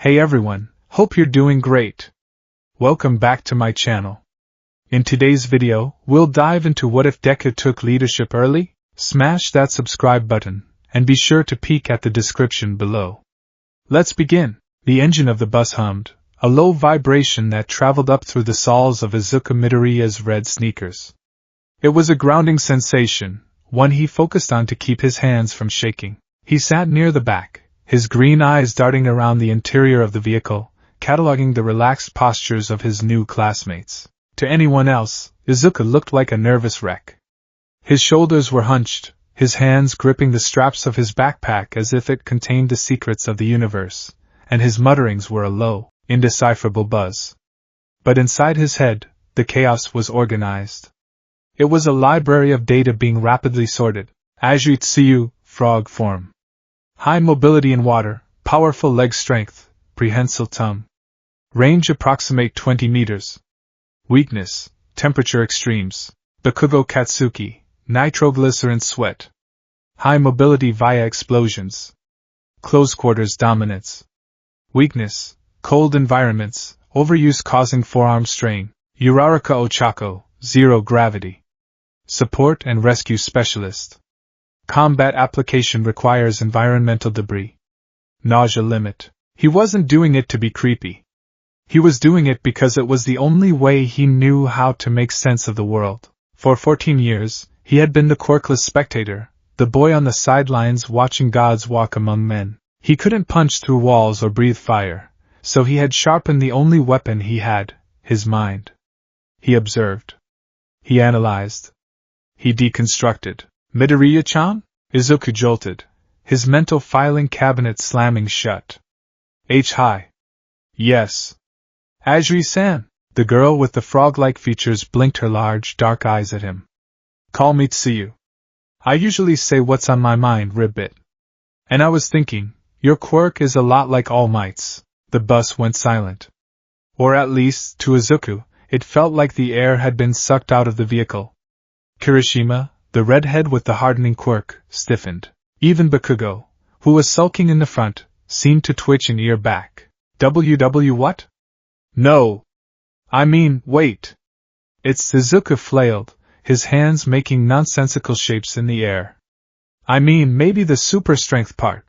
Hey everyone, hope you're doing great. Welcome back to my channel. In today's video, we'll dive into what if Deku took leadership early. Smash that subscribe button, and be sure to peek at the description below. Let's begin. The engine of the bus hummed, a low vibration that traveled up through the soles of Izuku Midoriya's red sneakers. It was a grounding sensation, one he focused on to keep his hands from shaking. He sat near the back, his green eyes darting around the interior of the vehicle, cataloging the relaxed postures of his new classmates. To anyone else, Izuku looked like a nervous wreck. His shoulders were hunched, his hands gripping the straps of his backpack as if it contained the secrets of the universe, and his mutterings were a low, indecipherable buzz. But inside his head, the chaos was organized. It was a library of data being rapidly sorted. Ajitsuyu, frog form. High mobility in water, powerful leg strength, prehensile tongue. Range approximate 20 meters. Weakness, temperature extremes. Bakugo Katsuki, nitroglycerin sweat. High mobility via explosions. Close quarters dominance. Weakness, cold environments, overuse causing forearm strain. Uraraka Ochako, zero gravity. Support and rescue specialist. Combat application requires environmental debris. Nausea limit. He wasn't doing it to be creepy. He was doing it because it was the only way he knew how to make sense of the world. For 14 years, he had been the quirkless spectator, the boy on the sidelines watching gods walk among men. He couldn't punch through walls or breathe fire, so he had sharpened the only weapon he had, his mind. He observed. He analyzed. He deconstructed. Midoriya-chan? Izuku jolted, his mental filing cabinet slamming shut. Hi. Yes. Ajiri-san. The girl with the frog-like features blinked her large, dark eyes at him. Call me Tsuyu. I usually say what's on my mind, Ribbit. And I was thinking, your quirk is a lot like All Might's. The bus went silent. Or at least, to Izuku, it felt like the air had been sucked out of the vehicle. Kirishima, the redhead with the hardening quirk, stiffened. Even Bakugo, who was sulking in the front, seemed to twitch an ear back. WW what? No. I mean, wait. It's Izuku flailed, his hands making nonsensical shapes in the air. I mean, maybe the super strength part.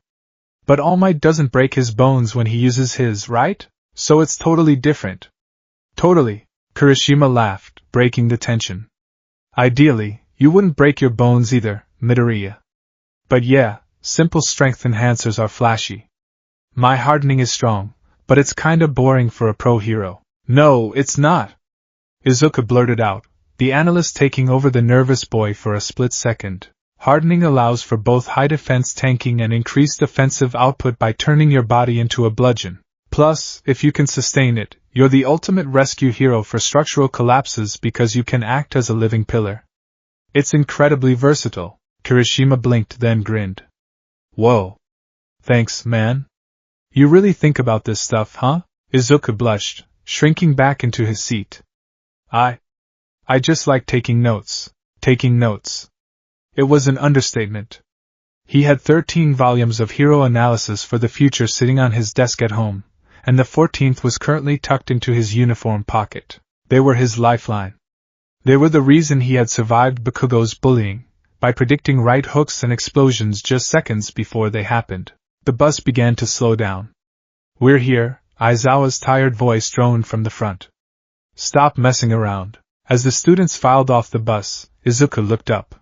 But All Might doesn't break his bones when he uses his, right? So it's totally different. Totally. Kirishima laughed, breaking the tension. Ideally, you wouldn't break your bones either, Midoriya. But yeah, simple strength enhancers are flashy. My hardening is strong, but it's kinda boring for a pro hero. No, it's not. Izuku blurted out, the analyst taking over the nervous boy for a split second. Hardening allows for both high defense tanking and increased offensive output by turning your body into a bludgeon. Plus, if you can sustain it, you're the ultimate rescue hero for structural collapses because you can act as a living pillar. It's incredibly versatile. Kirishima blinked then grinned. Whoa. Thanks, man. You really think about this stuff, huh? Izuku blushed, shrinking back into his seat. I just like taking notes. Taking notes. It was an understatement. He had 13 volumes of hero analysis for the future sitting on his desk at home, and the 14th was currently tucked into his uniform pocket. They were his lifeline. They were the reason he had survived Bakugo's bullying, by predicting right hooks and explosions just seconds before they happened. The bus began to slow down. We're here, Aizawa's tired voice droned from the front. Stop messing around. As the students filed off the bus, Izuku looked up.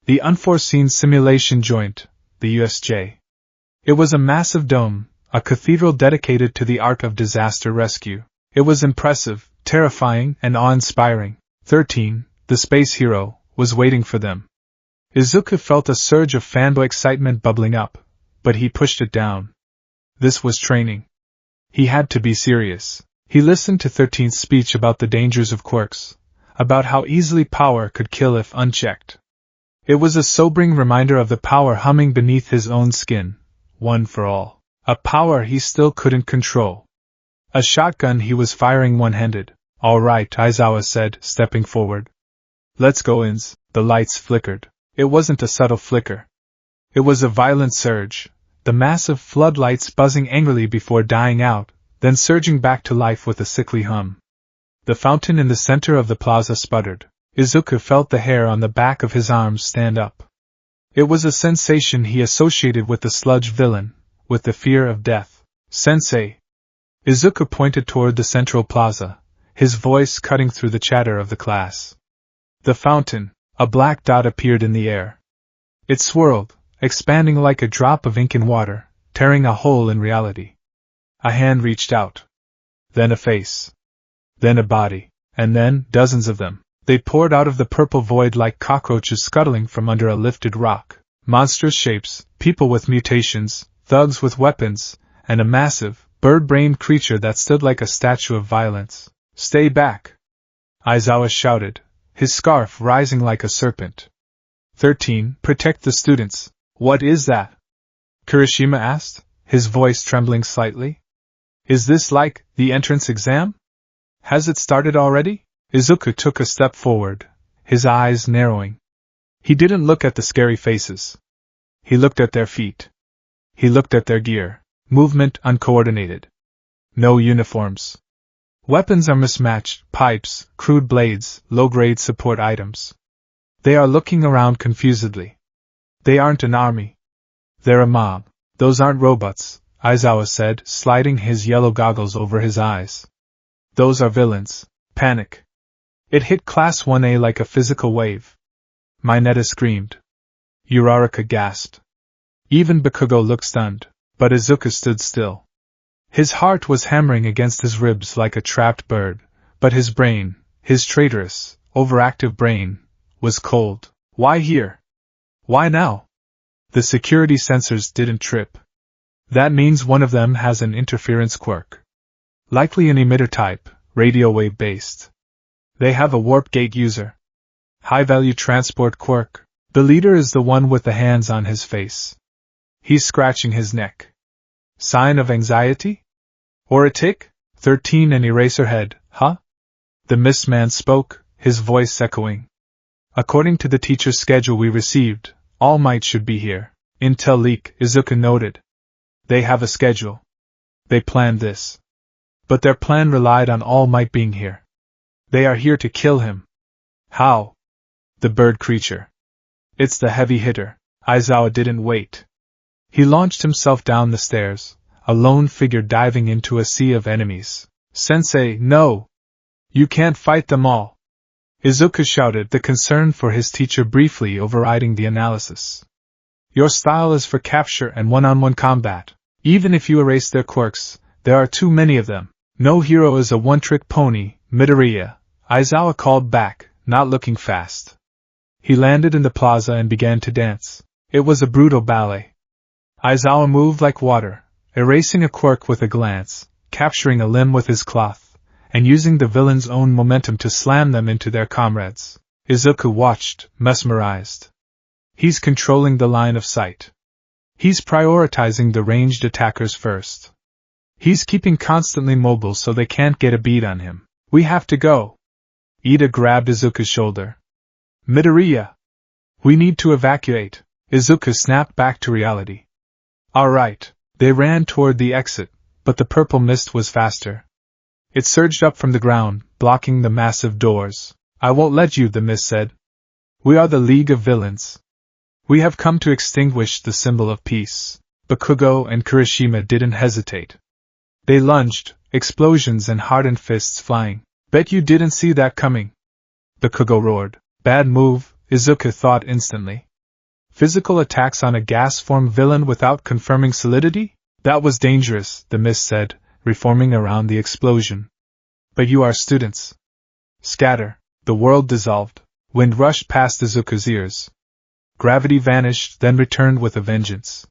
The unforeseen simulation joint, the USJ. It was a massive dome, a cathedral dedicated to the art of disaster rescue. It was impressive, terrifying, and awe-inspiring. 13, the space hero, was waiting for them. Izuku felt a surge of fanboy excitement bubbling up, but he pushed it down. This was training. He had to be serious. He listened to 13's speech about the dangers of quirks, about how easily power could kill if unchecked. It was a sobering reminder of the power humming beneath his own skin, one for all. A power he still couldn't control. A shotgun he was firing one-handed. All right, Aizawa said, stepping forward. Let's go, Ins. The lights flickered. It wasn't a subtle flicker. It was a violent surge, the massive floodlights buzzing angrily before dying out, then surging back to life with a sickly hum. The fountain in the center of the plaza sputtered. Izuku felt the hair on the back of his arms stand up. It was a sensation he associated with the sludge villain, with the fear of death. Sensei! Izuku pointed toward the central plaza, his voice cutting through the chatter of the class. The fountain, a black dot appeared in the air. It swirled, expanding like a drop of ink in water, tearing a hole in reality. A hand reached out. Then a face. Then a body. And then, dozens of them. They poured out of the purple void like cockroaches scuttling from under a lifted rock. Monstrous shapes, people with mutations, thugs with weapons, and a massive, bird-brained creature that stood like a statue of violence. Stay back! Aizawa shouted, his scarf rising like a serpent. 13. Protect the students. What is that? Kirishima asked, his voice trembling slightly. Is this like the entrance exam? Has it started already? Izuku took a step forward, his eyes narrowing. He didn't look at the scary faces. He looked at their feet. He looked at their gear, movement uncoordinated. No uniforms. Weapons are mismatched, pipes, crude blades, low-grade support items. They are looking around confusedly. They aren't an army. They're a mob. Those aren't robots, Aizawa said, sliding his yellow goggles over his eyes. Those are villains. Panic. It hit Class 1A like a physical wave. Mineta screamed. Uraraka gasped. Even Bakugo looked stunned, but Izuku stood still. His heart was hammering against his ribs like a trapped bird, but his brain, his traitorous, overactive brain, was cold. Why here? Why now? The security sensors didn't trip. That means one of them has an interference quirk. Likely an emitter type, radio wave based. They have a warp gate user. High-value transport quirk. The leader is the one with the hands on his face. He's scratching his neck. Sign of anxiety? Or a tick? 13 and Eraserhead, huh? The mist man spoke, his voice echoing. According to the teacher's schedule we received, All Might should be here. Intel leak, Izuku noted. They have a schedule. They planned this. But their plan relied on All Might being here. They are here to kill him. How? The bird creature. It's the heavy hitter. Aizawa didn't wait. He launched himself down the stairs, a lone figure diving into a sea of enemies. Sensei, no! You can't fight them all! Izuku shouted, the concern for his teacher briefly overriding the analysis. Your style is for capture and one-on-one combat. Even if you erase their quirks, there are too many of them. No hero is a one-trick pony, Midoriya, Aizawa called back, not looking fast. He landed in the plaza and began to dance. It was a brutal ballet. Aizawa moved like water, erasing a quirk with a glance, capturing a limb with his cloth, and using the villain's own momentum to slam them into their comrades. Izuku watched, mesmerized. He's controlling the line of sight. He's prioritizing the ranged attackers first. He's keeping constantly mobile so they can't get a beat on him. We have to go. Ida grabbed Izuku's shoulder. Midoriya! We need to evacuate. Izuku snapped back to reality. All right. They ran toward the exit, but the purple mist was faster. It surged up from the ground, blocking the massive doors. I won't let you, the mist said. We are the League of Villains. We have come to extinguish the symbol of peace. Bakugo and Kirishima didn't hesitate. They lunged, explosions and hardened fists flying. Bet you didn't see that coming. Bakugo roared. Bad move, Izuku thought instantly. Physical attacks on a gas-form villain without confirming solidity? That was dangerous, the mist said, reforming around the explosion. But you are students. Scatter. The world dissolved. Wind rushed past Izuku's ears. Gravity vanished, then returned with a vengeance.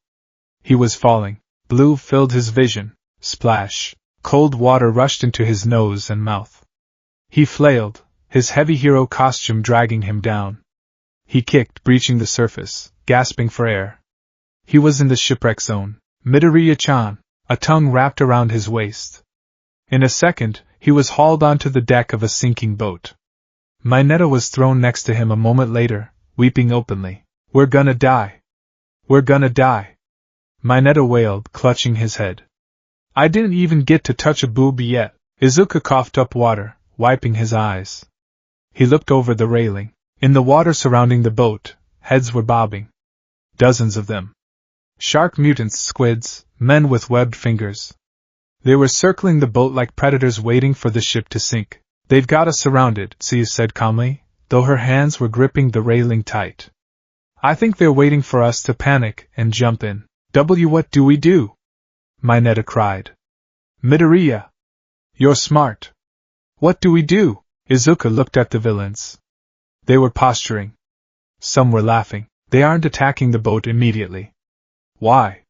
He was falling. Blue filled his vision. Splash. Cold water rushed into his nose and mouth. He flailed, his heavy hero costume dragging him down. He kicked, breaching the surface, gasping for air. He was in the shipwreck zone. Midoriya-chan, a tongue wrapped around his waist. In a second, he was hauled onto the deck of a sinking boat. Mineta was thrown next to him a moment later, weeping openly. We're gonna die. We're gonna die. Mineta wailed, clutching his head. I didn't even get to touch a boob yet. Izuku coughed up water, wiping his eyes. He looked over the railing. In the water surrounding the boat, heads were bobbing. Dozens of them. Shark mutants, squids, men with webbed fingers. They were circling the boat like predators waiting for the ship to sink. They've got us surrounded, Tsuyu said calmly, though her hands were gripping the railing tight. I think they're waiting for us to panic and jump in. What do we do? Mineta cried. Midoriya! You're smart. What do we do? Izuku looked at the villains. They were posturing. Some were laughing. They aren't attacking the boat immediately. Why?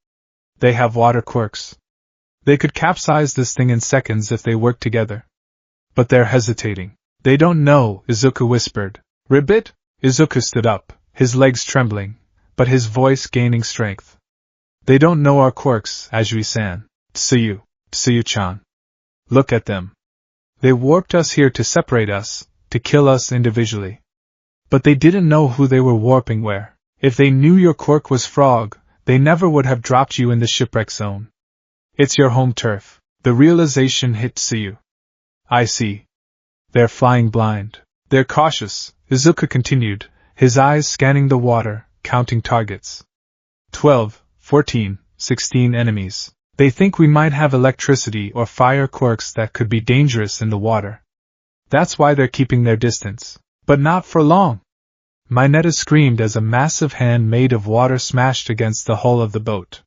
They have water quirks. They could capsize this thing in seconds if they work together. But they're hesitating. They don't know, Izuku whispered. Ribbit? Izuku stood up, his legs trembling, but his voice gaining strength. They don't know our quirks, Ajui-san. Tsuyu-chan. Look at them. They warped us here to separate us, to kill us individually. But they didn't know who they were warping where. If they knew your quirk was frog, they never would have dropped you in the shipwreck zone. It's your home turf. The realization hit Tsuyu. I see. They're flying blind. They're cautious, Izuku continued, his eyes scanning the water, counting targets. 12, 14, 16 enemies. They think we might have electricity or fire quirks that could be dangerous in the water. That's why they're keeping their distance. But not for long. Mineta screamed as a massive hand made of water smashed against the hull of the boat.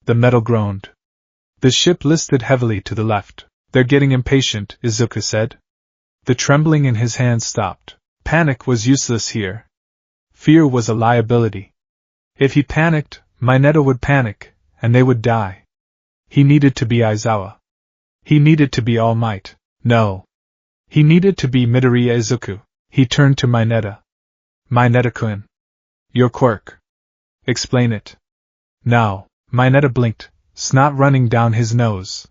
The metal groaned. The ship listed heavily to the left. They're getting impatient, Izuku said. The trembling in his hands stopped. Panic was useless here. Fear was a liability. If he panicked, Mineta would panic, and they would die. He needed to be Aizawa. He needed to be All Might. No. He needed to be Midoriya Izuku. He turned to Mineta. Mineta-kun. Your quirk. Explain it. Now. Mineta blinked, snot running down his nose.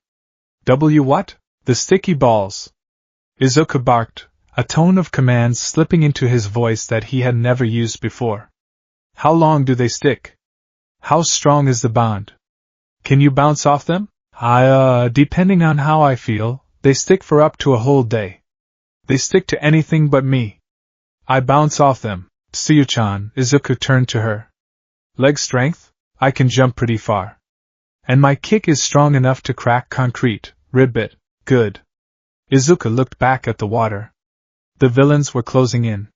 What? The sticky balls. Izuku barked, a tone of command slipping into his voice that he had never used before. How long do they stick? How strong is the bond? Can you bounce off them? Depending on how I feel, they stick for up to a whole day. They stick to anything but me. I bounce off them. Tsuyu-chan, Izuku turned to her. Leg strength? I can jump pretty far. And my kick is strong enough to crack concrete. Ribbit. Good. Izuku looked back at the water. The villains were closing in.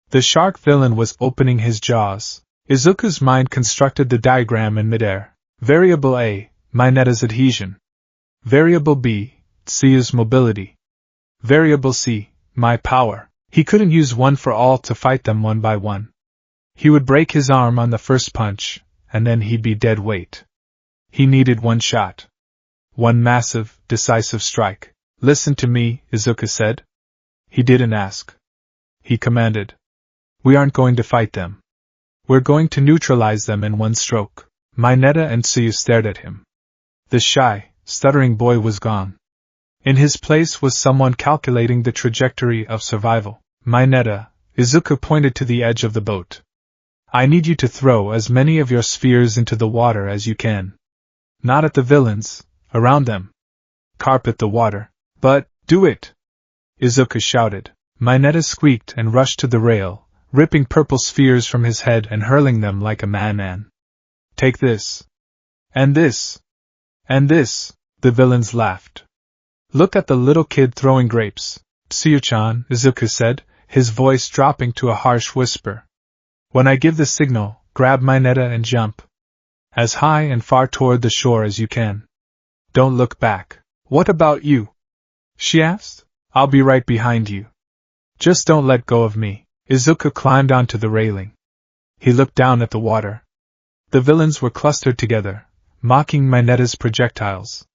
The shark villain was opening his jaws. Izuku's mind constructed the diagram in midair. Variable A, Mineta's adhesion. Variable B, Tsuyu's mobility. Variable C, my power. He couldn't use one for all to fight them one by one. He would break his arm on the first punch, and then he'd be dead weight. He needed one shot. One massive, decisive strike. Listen to me, Izuku said. He didn't ask. He commanded. We aren't going to fight them. We're going to neutralize them in one stroke. Mineta and Tsuyu stared at him. The shy, stuttering boy was gone. In his place was someone calculating the trajectory of survival. Mineta, Izuku pointed to the edge of the boat. I need you to throw as many of your spheres into the water as you can. Not at the villains, around them. Carpet the water. But, do it! Izuku shouted. Mineta squeaked and rushed to the rail, ripping purple spheres from his head and hurling them like a madman. Take this. And this. And this, the villains laughed. Look at the little kid throwing grapes. Tsuyu-chan, Izuku said, his voice dropping to a harsh whisper. When I give the signal, grab Mineta and jump. As high and far toward the shore as you can. Don't look back. What about you? She asked. I'll be right behind you. Just don't let go of me. Izuku climbed onto the railing. He looked down at the water. The villains were clustered together, mocking Mineta's projectiles.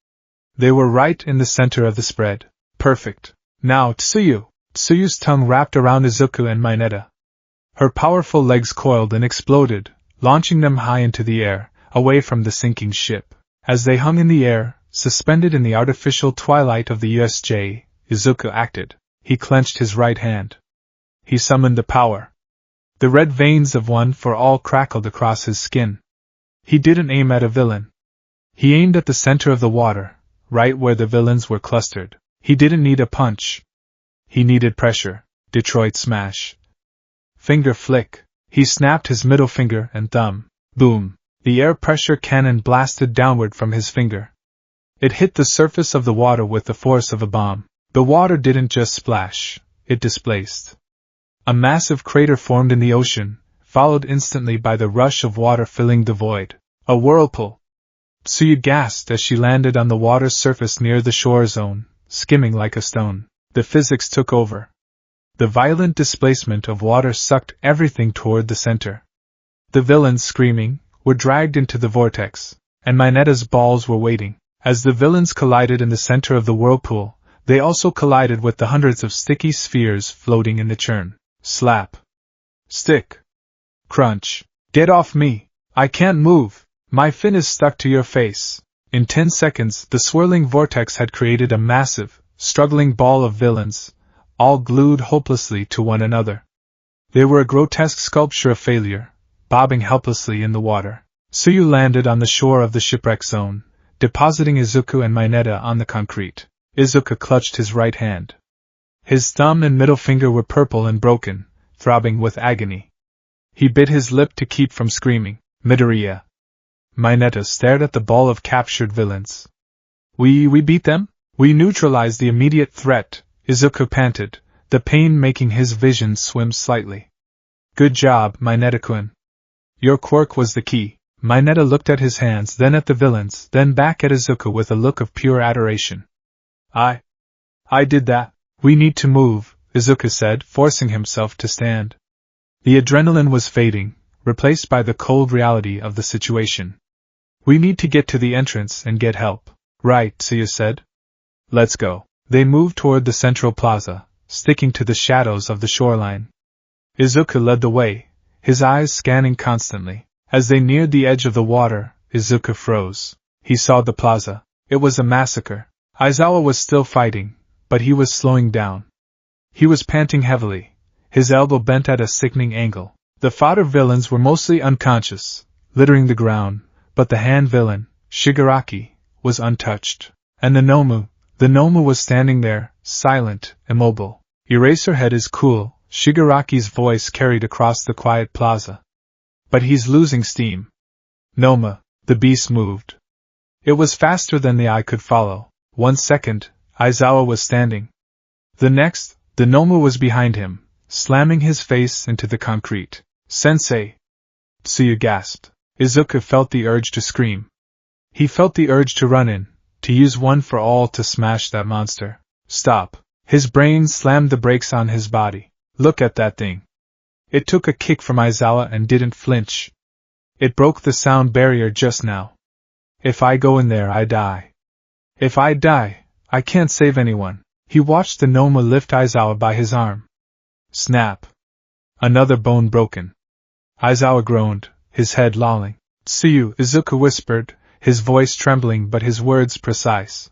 They were right in the center of the spread. Perfect. Now Tsuyu. Tsuyu's tongue wrapped around Izuku and Mineta. Her powerful legs coiled and exploded, launching them high into the air, away from the sinking ship. As they hung in the air, suspended in the artificial twilight of the USJ, Izuku acted. He clenched his right hand. He summoned the power. The red veins of one for all crackled across his skin. He didn't aim at a villain. He aimed at the center of the water, right where the villains were clustered. He didn't need a punch. He needed pressure. Detroit smash. Finger flick. He snapped his middle finger and thumb. Boom. The air pressure cannon blasted downward from his finger. It hit the surface of the water with the force of a bomb. The water didn't just splash, it displaced. A massive crater formed in the ocean, followed instantly by the rush of water filling the void. A whirlpool. Tsuyu gasped as she landed on the water's surface near the shore zone, skimming like a stone. The physics took over. The violent displacement of water sucked everything toward the center. The villains, screaming, were dragged into the vortex, and Mineta's balls were waiting. As the villains collided in the center of the whirlpool, they also collided with the hundreds of sticky spheres floating in the churn. Slap. Stick. Crunch. Get off me. I can't move. My fin is stuck to your face. In 10 seconds, the swirling vortex had created a massive, struggling ball of villains, all glued hopelessly to one another. They were a grotesque sculpture of failure, bobbing helplessly in the water. Tsuyu landed on the shore of the shipwreck zone, depositing Izuku and Mineta on the concrete. Izuku clutched his right hand. His thumb and middle finger were purple and broken, throbbing with agony. He bit his lip to keep from screaming. Midoriya. Mineta stared at the ball of captured villains. We beat them? We neutralized the immediate threat, Izuku panted, the pain making his vision swim slightly. Good job, Mineta-kun. Your quirk was the key. Mineta looked at his hands, then at the villains, then back at Izuku with a look of pure adoration. I did that. We need to move, Izuku said, forcing himself to stand. The adrenaline was fading, replaced by the cold reality of the situation. We need to get to the entrance and get help. Right, Tsuyu said. Let's go. They moved toward the central plaza, sticking to the shadows of the shoreline. Izuku led the way, his eyes scanning constantly. As they neared the edge of the water, Izuku froze. He saw the plaza. It was a massacre. Aizawa was still fighting, but he was slowing down. He was panting heavily, his elbow bent at a sickening angle. The fodder villains were mostly unconscious, littering the ground, but the hand villain, Shigaraki, was untouched. And the Nomu was standing there, silent, immobile. Eraserhead is cool, Shigaraki's voice carried across the quiet plaza. But he's losing steam. Noma, the beast moved. It was faster than the eye could follow. 1 second, Aizawa was standing. The next, the Nomu was behind him, slamming his face into the concrete. Sensei! Tsuyu gasped. Izuku felt the urge to scream. He felt the urge to run in, to use one for all to smash that monster. Stop. His brain slammed the brakes on his body. Look at that thing. It took a kick from Aizawa and didn't flinch. It broke the sound barrier just now. If I go in there, I die. If I die, I can't save anyone. He watched the Noma lift Aizawa by his arm. Snap. Another bone broken. Aizawa groaned, his head lolling. Tsuyu, Izuku whispered, his voice trembling but his words precise.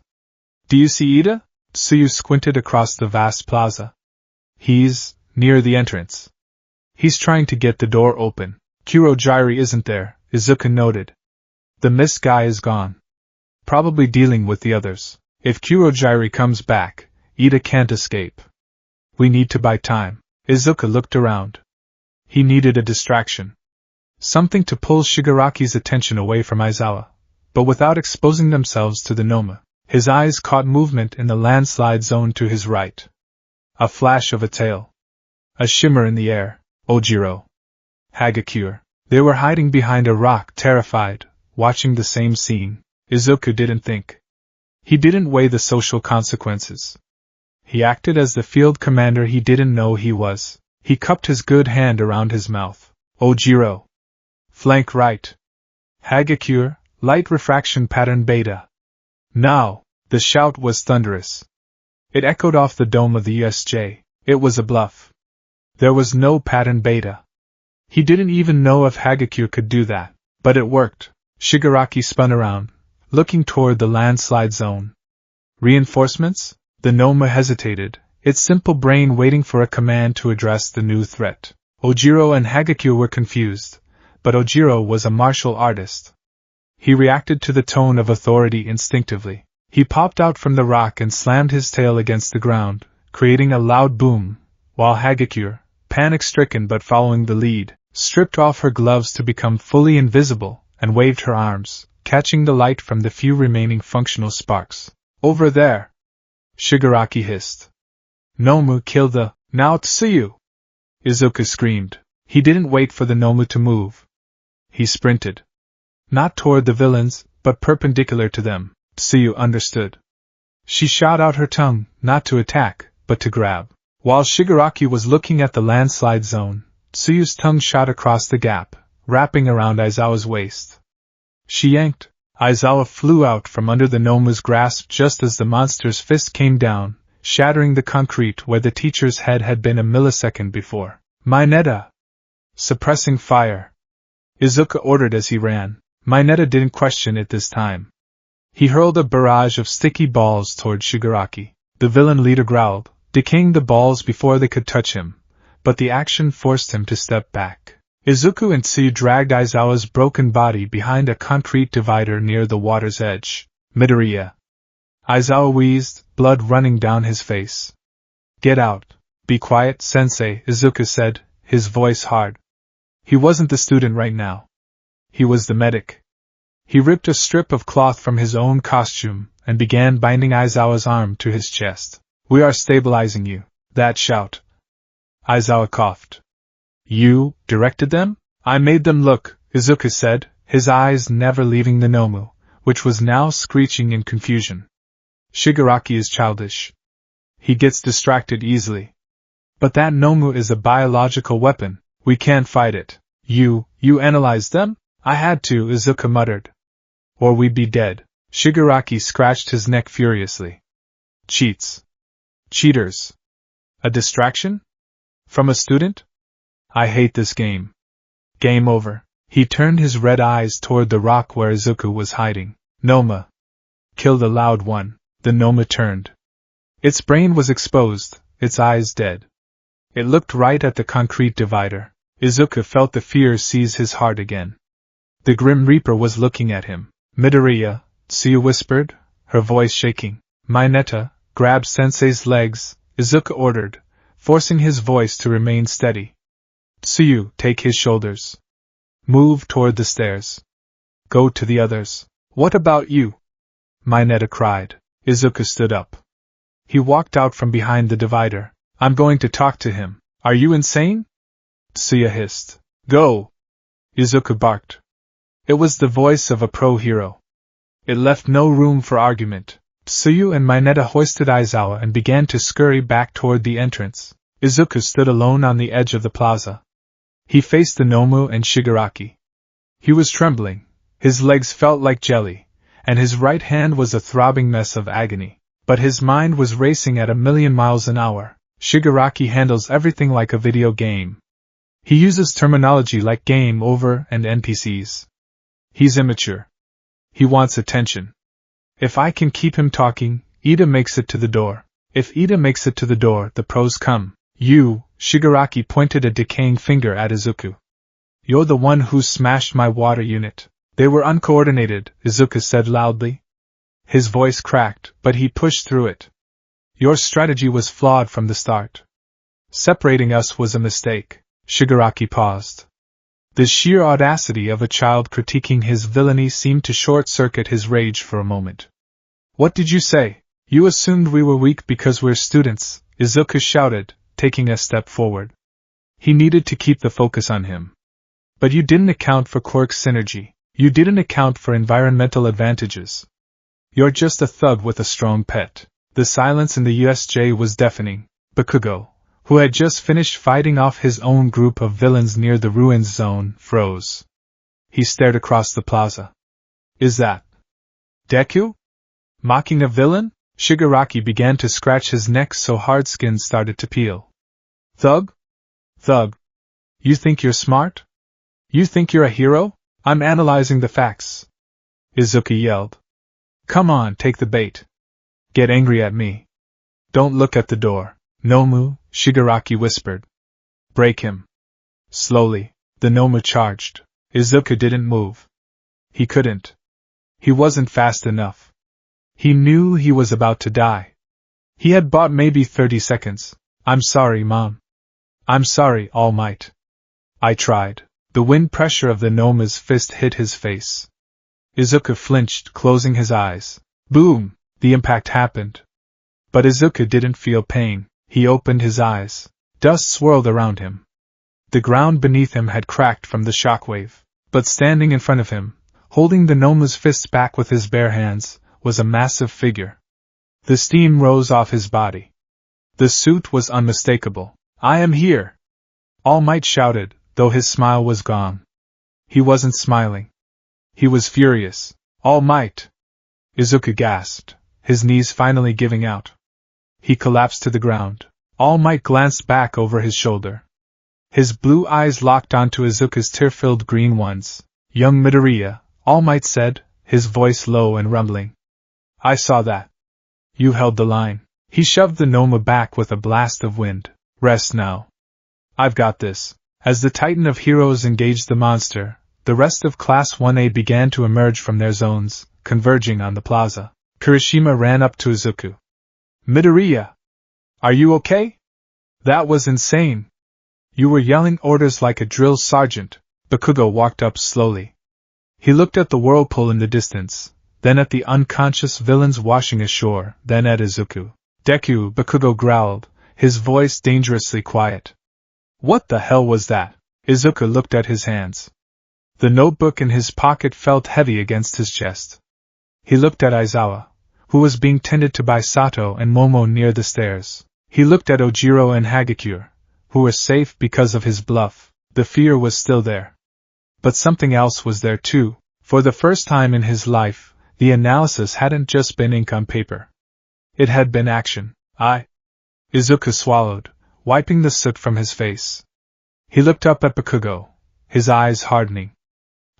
Do you see Ida? Tsuyu squinted across the vast plaza. He's near the entrance. He's trying to get the door open. Kurogyri isn't there, Izuku noted. The mist guy is gone. Probably dealing with the others. If Kurogyri comes back, Ida can't escape. We need to buy time. Izuku looked around. He needed a distraction. Something to pull Shigaraki's attention away from Aizawa, but without exposing themselves to the Noma. His eyes caught movement in the landslide zone to his right. A flash of a tail. A shimmer in the air. Ojiro. Hagakure. They were hiding behind a rock, terrified, watching the same scene. Izuku didn't think. He didn't weigh the social consequences. He acted as the field commander he didn't know he was. He cupped his good hand around his mouth. Ojiro. Flank right. Hagakure, light refraction pattern beta. Now! The shout was thunderous. It echoed off the dome of the USJ. It was a bluff. There was no pattern beta. He didn't even know if Hagakure could do that, but it worked. Shigaraki spun around, looking toward the landslide zone. Reinforcements? The Noma hesitated, its simple brain waiting for a command to address the new threat. Ojiro and Hagakure were confused, but Ojiro was a martial artist. He reacted to the tone of authority instinctively. He popped out from the rock and slammed his tail against the ground, creating a loud boom, while Hagakure, panic-stricken but following the lead, stripped off her gloves to become fully invisible and waved her arms, catching the light from the few remaining functional sparks. "Over there!" Shigaraki hissed. "Nomu killed the— Now Tsuyu!" Izuku screamed. He didn't wait for the Nomu to move. He sprinted. Not toward the villains, but perpendicular to them. Tsuyu understood. She shot out her tongue, not to attack, but to grab. While Shigaraki was looking at the landslide zone, Tsuyu's tongue shot across the gap, wrapping around Aizawa's waist. She yanked. Aizawa flew out from under the Nomu's grasp just as the monster's fist came down, shattering the concrete where the teacher's head had been a millisecond before. "Mineta!" "Suppressing fire!" Izuku ordered as he ran. Mineta didn't question it this time. He hurled a barrage of sticky balls toward Shigaraki. The villain leader growled, decaying the balls before they could touch him, but the action forced him to step back. Izuku and Tsuyu dragged Aizawa's broken body behind a concrete divider near the water's edge. "Midoriya!" Aizawa wheezed, blood running down his face. "Get out." "Be quiet, sensei," Izuku said, his voice hard. He wasn't the student right now. He was the medic. He ripped a strip of cloth from his own costume and began binding Aizawa's arm to his chest. "We are stabilizing you." That shout. Aizawa coughed. "You directed them?" "I made them look," Izuku said, his eyes never leaving the Nomu, which was now screeching in confusion. "Shigaraki is childish. He gets distracted easily. But that Nomu is a biological weapon. We can't fight it." You analyzed them?" "I had to," Izuku muttered. "Or we'd be dead." Shigaraki scratched his neck furiously. "Cheats. Cheaters. A distraction? From a student? I hate this game. Game over." He turned his red eyes toward the rock where Izuku was hiding. "Noma. Kill the loud one." The Noma turned. Its brain was exposed, its eyes dead. It looked right at the concrete divider. Izuku felt the fear seize his heart again. The Grim Reaper was looking at him. "Midoriya," Tsuyu whispered, her voice shaking. "Mineta, grab Sensei's legs," Izuku ordered, forcing his voice to remain steady. "Tsuyu, take his shoulders. Move toward the stairs. Go to the others." "What about you?" Mineta cried. Izuku stood up. He walked out from behind the divider. "I'm going to talk to him." "Are you insane?" Tsuyu hissed. "Go!" Izuku barked. It was the voice of a pro-hero. It left no room for argument. Tsuyu and Mineta hoisted Aizawa and began to scurry back toward the entrance. Izuku stood alone on the edge of the plaza. He faced the Nomu and Shigaraki. He was trembling, his legs felt like jelly, and his right hand was a throbbing mess of agony. But his mind was racing at 1,000,000 miles an hour. Shigaraki handles everything like a video game. He uses terminology like game over and NPCs. He's immature. He wants attention. If I can keep him talking, Ida makes it to the door. If Ida makes it to the door, the pros come. You, Shigaraki pointed a decaying finger at Izuku. You're the one who smashed my water unit. They were uncoordinated, Izuku said loudly. His voice cracked, but he pushed through it. Your strategy was flawed from the start. Separating us was a mistake. Shigaraki paused. The sheer audacity of a child critiquing his villainy seemed to short-circuit his rage for a moment. What did you say? You assumed we were weak because we're students, Izuku shouted, taking a step forward. He needed to keep the focus on him. But you didn't account for quirk synergy. You didn't account for environmental advantages. You're just a thug with a strong pet. The silence in the USJ was deafening. Bakugo, who had just finished fighting off his own group of villains near the ruins zone, froze. He stared across the plaza. Is that Deku? Mocking a villain? Shigaraki began to scratch his neck so hard skin started to peel. Thug? Thug. You think you're smart? You think you're a hero? I'm analyzing the facts. Izuku yelled. Come on, take the bait. Get angry at me. Don't look at the door. Nomu, Shigaraki whispered. Break him. Slowly, the Nomu charged. Izuku didn't move. He couldn't. He wasn't fast enough. He knew he was about to die. He had bought maybe 30 seconds. I'm sorry, Mom. I'm sorry, All Might. I tried. The wind pressure of the gnome's fist hit his face. Izuku flinched, closing his eyes. Boom! The impact happened. But Izuku didn't feel pain. He opened his eyes. Dust swirled around him. The ground beneath him had cracked from the shockwave. But standing in front of him, holding the gnome's fists back with his bare hands, was a massive figure. The steam rose off his body. The suit was unmistakable. I am here! All Might shouted, though his smile was gone. He wasn't smiling. He was furious. All Might! Izuku gasped, his knees finally giving out. He collapsed to the ground. All Might glanced back over his shoulder. His blue eyes locked onto Izuku's tear-filled green ones. Young Midoriya, All Might said, his voice low and rumbling. I saw that. You held the line. He shoved the gnome back with a blast of wind. Rest now. I've got this. As the Titan of Heroes engaged the monster, the rest of Class 1A began to emerge from their zones, converging on the plaza. Kirishima ran up to Izuku. Midoriya! Are you okay? That was insane. You were yelling orders like a drill sergeant. Bakugo walked up slowly. He looked at the whirlpool in the distance, then at the unconscious villains washing ashore, then at Izuku. Deku, Bakugo growled, his voice dangerously quiet. What the hell was that? Izuku looked at his hands. The notebook in his pocket felt heavy against his chest. He looked at Aizawa, who was being tended to by Sato and Momo near the stairs. He looked at Ojiro and Hagakure, who were safe because of his bluff. The fear was still there. But something else was there too. For the first time in his life, the analysis hadn't just been ink on paper. It had been action. Izuku swallowed, wiping the soot from his face. He looked up at Bakugo, his eyes hardening.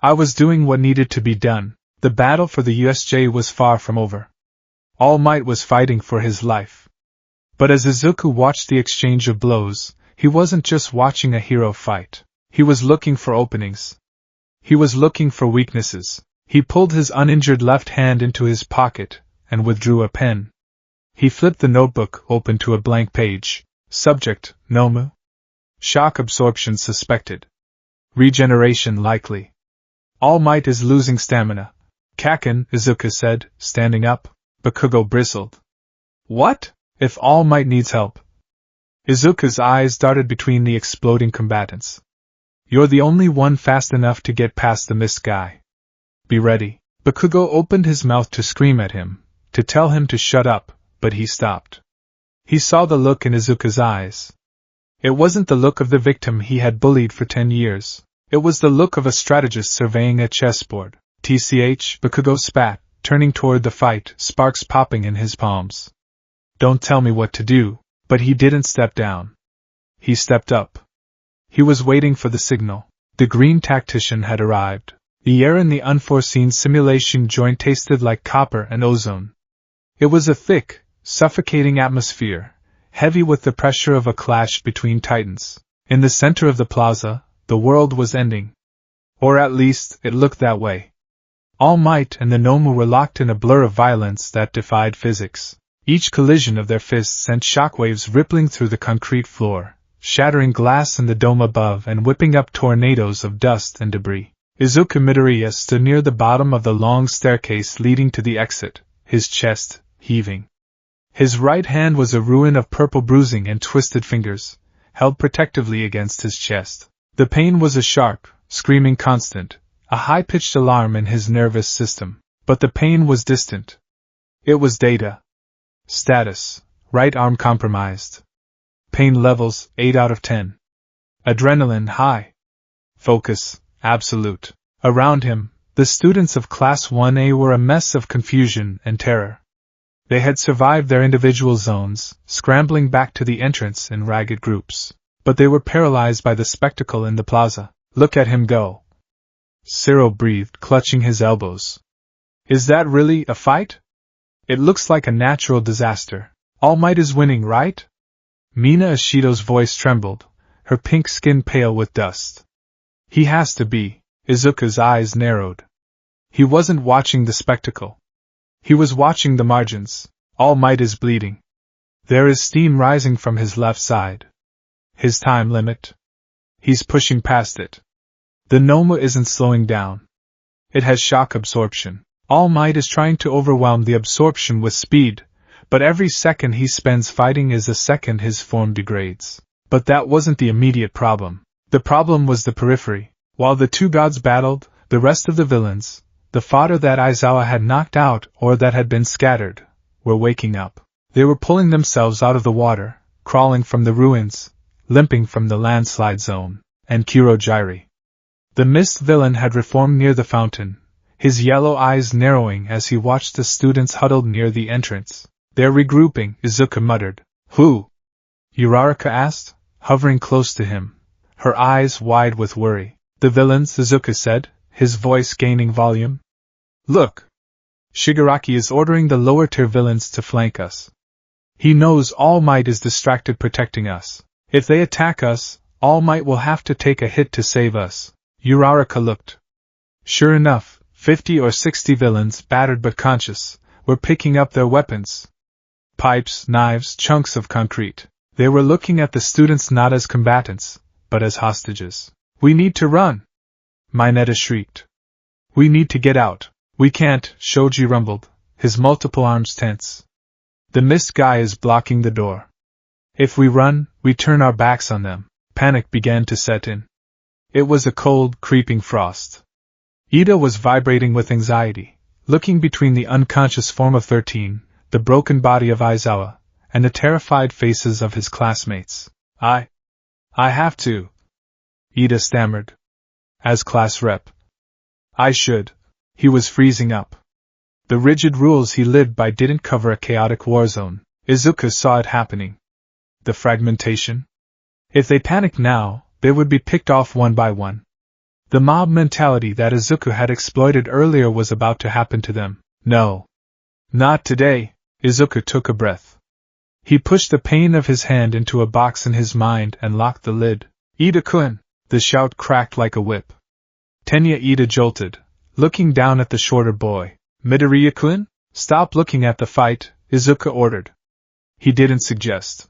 I was doing what needed to be done. The battle for the USJ was far from over. All Might was fighting for his life. But as Izuku watched the exchange of blows, he wasn't just watching a hero fight. He was looking for openings. He was looking for weaknesses. He pulled his uninjured left hand into his pocket and withdrew a pen. He flipped the notebook open to a blank page. Subject, Nomu. Shock absorption suspected. Regeneration likely. All Might is losing stamina. Kaken, Izuku said, standing up. Bakugo bristled. What? If All Might needs help? Izuku's eyes darted between the exploding combatants. You're the only one fast enough to get past the mist guy. Be ready. Bakugo opened his mouth to scream at him, to tell him to shut up, but he stopped. He saw the look in Izuku's eyes. It wasn't the look of the victim he had bullied for 10 years. It was the look of a strategist surveying a chessboard. TCH, Bakugo spat, turning toward the fight, sparks popping in his palms. Don't tell me what to do. But he didn't step down. He stepped up. He was waiting for the signal. The green tactician had arrived. The air in the unforeseen simulation joint tasted like copper and ozone. It was a thick, suffocating atmosphere, heavy with the pressure of a clash between titans. In the center of the plaza, the world was ending. Or at least, it looked that way. All Might and the Nomu were locked in a blur of violence that defied physics. Each collision of their fists sent shockwaves rippling through the concrete floor, shattering glass in the dome above and whipping up tornadoes of dust and debris. Izuku Midoriya stood near the bottom of the long staircase leading to the exit, his chest heaving. His right hand was a ruin of purple bruising and twisted fingers, held protectively against his chest. The pain was a sharp, screaming constant, a high-pitched alarm in his nervous system. But the pain was distant. It was data. Status, right arm compromised. Pain levels, 8 out of 10. Adrenaline high. Focus, absolute. Around him, the students of Class 1A were a mess of confusion and terror. They had survived their individual zones, scrambling back to the entrance in ragged groups. But they were paralyzed by the spectacle in the plaza. Look at him go. Cyril breathed, clutching his elbows. Is that really a fight? It looks like a natural disaster. All Might is winning, right? Mina Ishido's voice trembled, her pink skin pale with dust. He has to be. Izuku's eyes narrowed. He wasn't watching the spectacle. He was watching the margins. All Might is bleeding. There is steam rising from his left side. His time limit. He's pushing past it. The Noma isn't slowing down. It has shock absorption. All Might is trying to overwhelm the absorption with speed, but every second he spends fighting is a second his form degrades. But that wasn't the immediate problem. The problem was the periphery. While the two gods battled, the rest of the villains, the fodder that Aizawa had knocked out or that had been scattered, were waking up. They were pulling themselves out of the water, crawling from the ruins, limping from the landslide zone, and Kurojiri. The mist villain had reformed near the fountain, his yellow eyes narrowing as he watched the students huddled near the entrance. They're regrouping, Izuku muttered. Who? Uraraka asked, hovering close to him, her eyes wide with worry. The villains, Izuku said, his voice gaining volume. Look! Shigaraki is ordering the lower-tier villains to flank us. He knows All Might is distracted protecting us. If they attack us, All Might will have to take a hit to save us. Uraraka looked. Sure enough, 50 or 60 villains, battered but conscious, were picking up their weapons. Pipes, knives, chunks of concrete. They were looking at the students not as combatants, but as hostages. We need to run! Mineta shrieked. We need to get out. We can't, Shoji rumbled, his multiple arms tense. The mist guy is blocking the door. If we run, we turn our backs on them. Panic began to set in. It was a cold, creeping frost. Ida was vibrating with anxiety, looking between the unconscious form of 13, the broken body of Aizawa, and the terrified faces of his classmates. I have to. Ida stammered. As class rep. I should. He was freezing up. The rigid rules he lived by didn't cover a chaotic war zone. Izuku saw it happening. The fragmentation? If they panicked now, they would be picked off one by one. The mob mentality that Izuku had exploited earlier was about to happen to them. No. Not today. Izuku took a breath. He pushed the pain of his hand into a box in his mind and locked the lid. Ida-kun! The shout cracked like a whip. Tenya Ida jolted, looking down at the shorter boy. Midoriya-kun? Stop looking at the fight, Izuku ordered. He didn't suggest.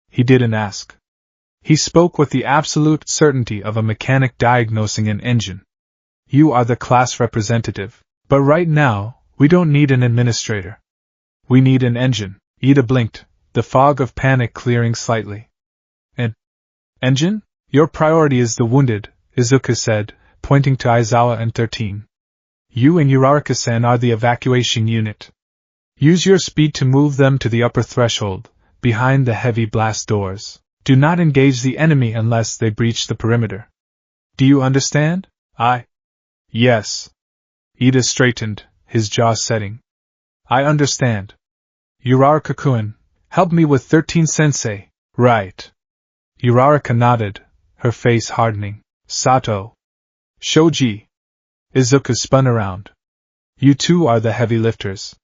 He didn't ask. He spoke with the absolute certainty of a mechanic diagnosing an engine. You are the class representative, but right now, we don't need an administrator. We need an engine. Ida blinked, the fog of panic clearing slightly. An engine? Your priority is the wounded, Izuku said, pointing to Aizawa and 13. You and Uraraka-san are the evacuation unit. Use your speed to move them to the upper threshold, behind the heavy blast doors. Do not engage the enemy unless they breach the perimeter. Do you understand? Yes. Ida straightened, his jaw setting. I understand. Uraraka-kun, help me with 13-sensei. Right. Uraraka nodded, her face hardening. Sato. Shoji. Izuku spun around. You two are the heavy lifters.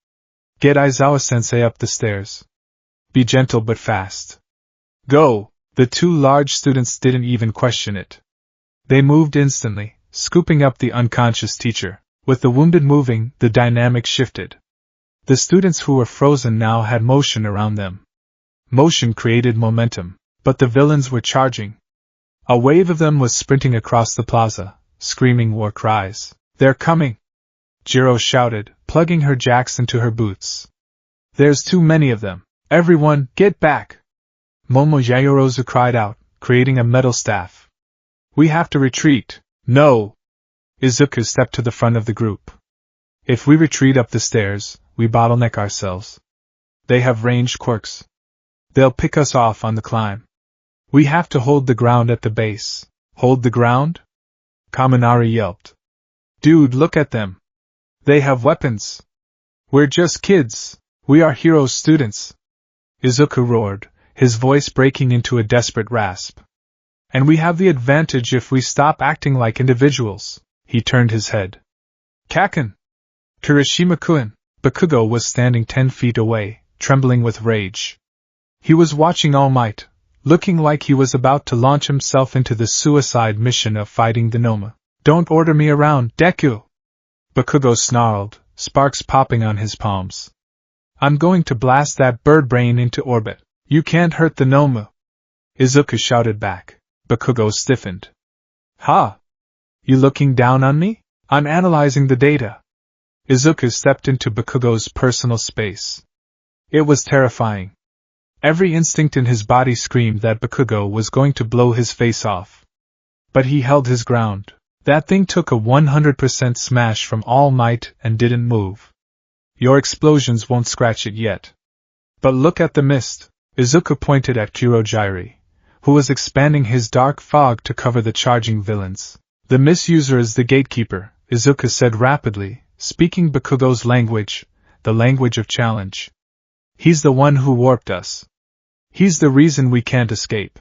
Get Aizawa-sensei up the stairs. Be gentle but fast. Go! The two large students didn't even question it. They moved instantly, scooping up the unconscious teacher. With the wounded moving, the dynamic shifted. The students who were frozen now had motion around them. Motion created momentum, but the villains were charging. A wave of them was sprinting across the plaza, screaming war cries. They're coming! Jiro shouted, plugging her jacks into her boots. There's too many of them. Everyone, get back! Momo Yayorozu cried out, creating a metal staff. We have to retreat. No! Izuku stepped to the front of the group. If we retreat up the stairs, we bottleneck ourselves. They have ranged quirks. They'll pick us off on the climb. We have to hold the ground at the base. Hold the ground? Kaminari yelped. Dude, look at them. They have weapons. We're just kids. We are hero students. Izuku roared, his voice breaking into a desperate rasp. And we have the advantage if we stop acting like individuals. He turned his head. Kaken! Kirishima-kun! Bakugo was standing 10 feet away, trembling with rage. He was watching All Might, looking like he was about to launch himself into the suicide mission of fighting the Noma. Don't order me around, Deku! Bakugo snarled, sparks popping on his palms. I'm going to blast that bird brain into orbit. You can't hurt the Nomu. Izuku shouted back. Bakugo stiffened. Ha! You looking down on me? I'm analyzing the data. Izuku stepped into Bakugo's personal space. It was terrifying. Every instinct in his body screamed that Bakugo was going to blow his face off. But he held his ground. That thing took a 100% smash from All Might and didn't move. Your explosions won't scratch it yet. But look at the mist. Izuku pointed at Kurogyri, who was expanding his dark fog to cover the charging villains. The misuser is the gatekeeper, Izuku said rapidly, speaking Bakugo's language, the language of challenge. He's the one who warped us. He's the reason we can't escape.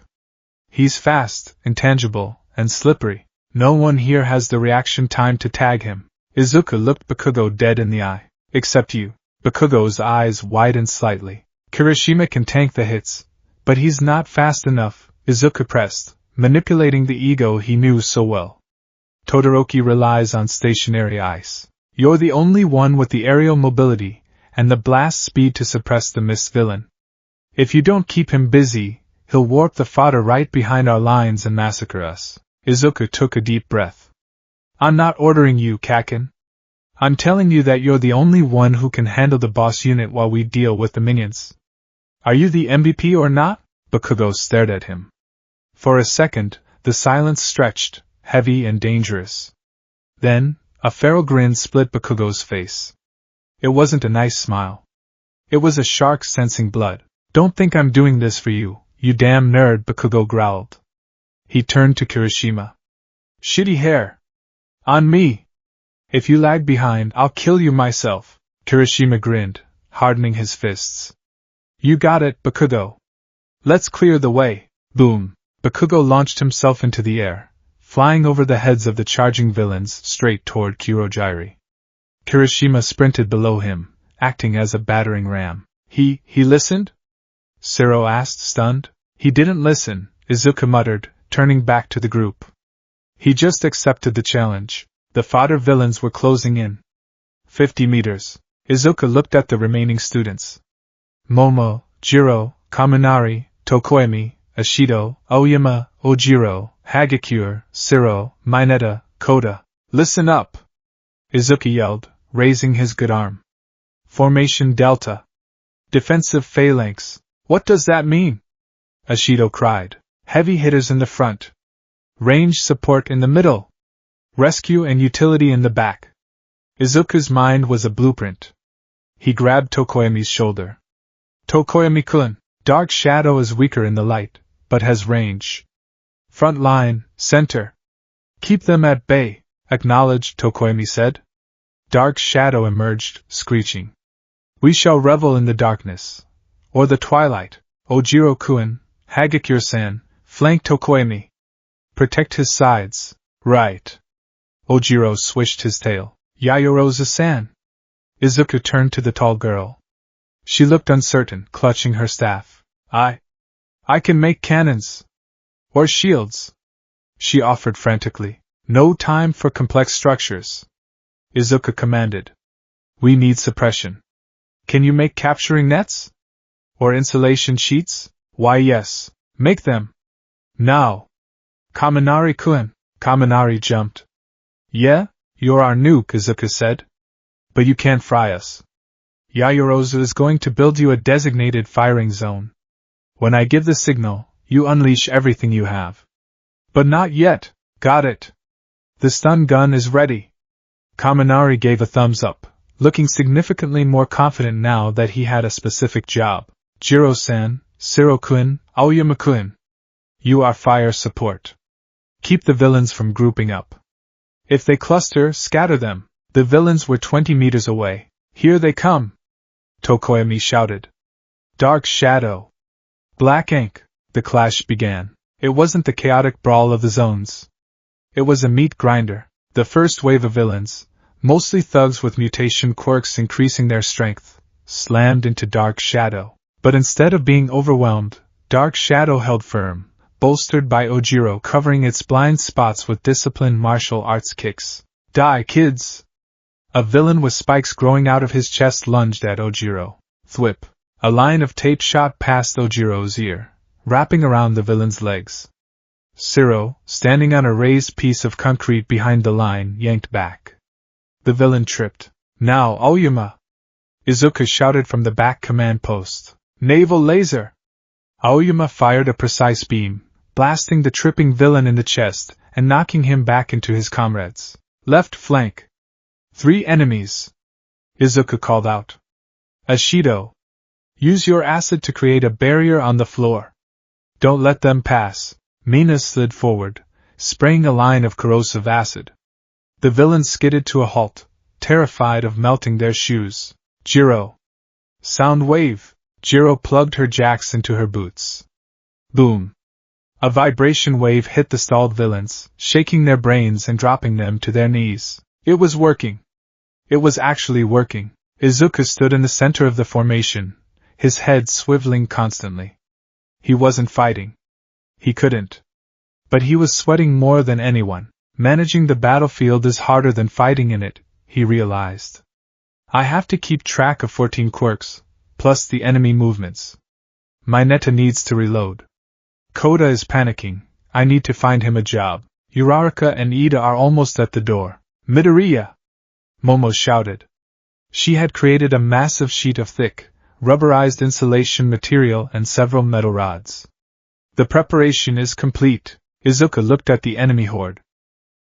He's fast, intangible, and slippery. No one here has the reaction time to tag him. Izuku looked Bakugo dead in the eye. Except you. Bakugo's eyes widened slightly. Kirishima can tank the hits, but he's not fast enough, Izuku pressed, manipulating the ego he knew so well. Todoroki relies on stationary ice. You're the only one with the aerial mobility and the blast speed to suppress the mist villain. If you don't keep him busy, he'll warp the fodder right behind our lines and massacre us. Izuku took a deep breath. I'm not ordering you, Kaken. I'm telling you that you're the only one who can handle the boss unit while we deal with the minions. Are you the MVP or not? Bakugo stared at him. For a second, the silence stretched, heavy and dangerous. Then, a feral grin split Bakugo's face. It wasn't a nice smile. It was a shark sensing blood. Don't think I'm doing this for you, you damn nerd, Bakugo growled. He turned to Kirishima. Shitty hair. On me. If you lag behind, I'll kill you myself. Kirishima grinned, hardening his fists. You got it, Bakugo. Let's clear the way. Boom. Bakugo launched himself into the air, flying over the heads of the charging villains straight toward Kurogyri. Kirishima sprinted below him, acting as a battering ram. He listened? Sero asked, stunned. He didn't listen, Izuku muttered, turning back to the group. He just accepted the challenge. The fodder villains were closing in. 50 meters. Izuku looked at the remaining students. Momo, Jiro, Kaminari, Tokoemi, Ashido, Aoyama, Ojiro, Hagakure, Sero, Mineta, Koda. Listen up! Izuku yelled, raising his good arm. Formation Delta. Defensive phalanx. What does that mean? Ashido cried. Heavy hitters in the front. Range support in the middle. Rescue and utility in the back. Izuku's mind was a blueprint. He grabbed Tokoemi's shoulder. Tokoemi-kun, Dark Shadow is weaker in the light, but has range. Front line, center. Keep them at bay, acknowledged, Tokoemi said. Dark Shadow emerged, screeching. We shall revel in the darkness. Or the twilight. Ojiro-kun, Hagakure-san, flank Tokoemi. Protect his sides. Right. Ojiro swished his tail. Yayorozu-san. Izuku turned to the tall girl. She looked uncertain, clutching her staff. I can make cannons. Or shields. She offered frantically. No time for complex structures. Izuku commanded. We need suppression. Can you make capturing nets? Or insulation sheets? Why yes. Make them. Now. Kaminari-kun. Kaminari jumped. Yeah, you're our nuke, Izuku said. But you can't fry us. Yayorozu is going to build you a designated firing zone. When I give the signal, you unleash everything you have. But not yet. Got it. The stun gun is ready. Kaminari gave a thumbs up, looking significantly more confident now that he had a specific job. Jiro-san, Sero-kun, Aoyama-kun. You are fire support. Keep the villains from grouping up. If they cluster, scatter them. The villains were 20 meters away. Here they come! Tokoemi shouted. Dark Shadow. Black Ink. The clash began. It wasn't the chaotic brawl of the zones. It was a meat grinder. The first wave of villains, mostly thugs with mutation quirks increasing their strength, slammed into Dark Shadow. But instead of being overwhelmed, Dark Shadow held firm, bolstered by Ojiro covering its blind spots with disciplined martial arts kicks. Die, kids! A villain with spikes growing out of his chest lunged at Ojiro. Thwip! A line of tape shot past Ojiro's ear, wrapping around the villain's legs. Shiro, standing on a raised piece of concrete behind the line, yanked back. The villain tripped. Now, Aoyama! Izuku shouted from the back command post. Naval laser! Aoyama fired a precise beam, blasting the tripping villain in the chest and knocking him back into his comrades. Left flank! 3 enemies! Izuku called out. Ashido! Use your acid to create a barrier on the floor. Don't let them pass. Mina slid forward, spraying a line of corrosive acid. The villains skidded to a halt, terrified of melting their shoes. Jiro! Sound wave! Jiro plugged her jacks into her boots. Boom! A vibration wave hit the stalled villains, shaking their brains and dropping them to their knees. It was working. It was actually working. Izuku stood in the center of the formation, his head swiveling constantly. He wasn't fighting. He couldn't. But he was sweating more than anyone. Managing the battlefield is harder than fighting in it, he realized. I have to keep track of 14 quirks, plus the enemy movements. My Neta needs to reload. Koda is panicking. I need to find him a job. Uraraka and Ida are almost at the door. Midoriya! Momo shouted. She had created a massive sheet of thick, rubberized insulation material and several metal rods. The preparation is complete. Izuku looked at the enemy horde.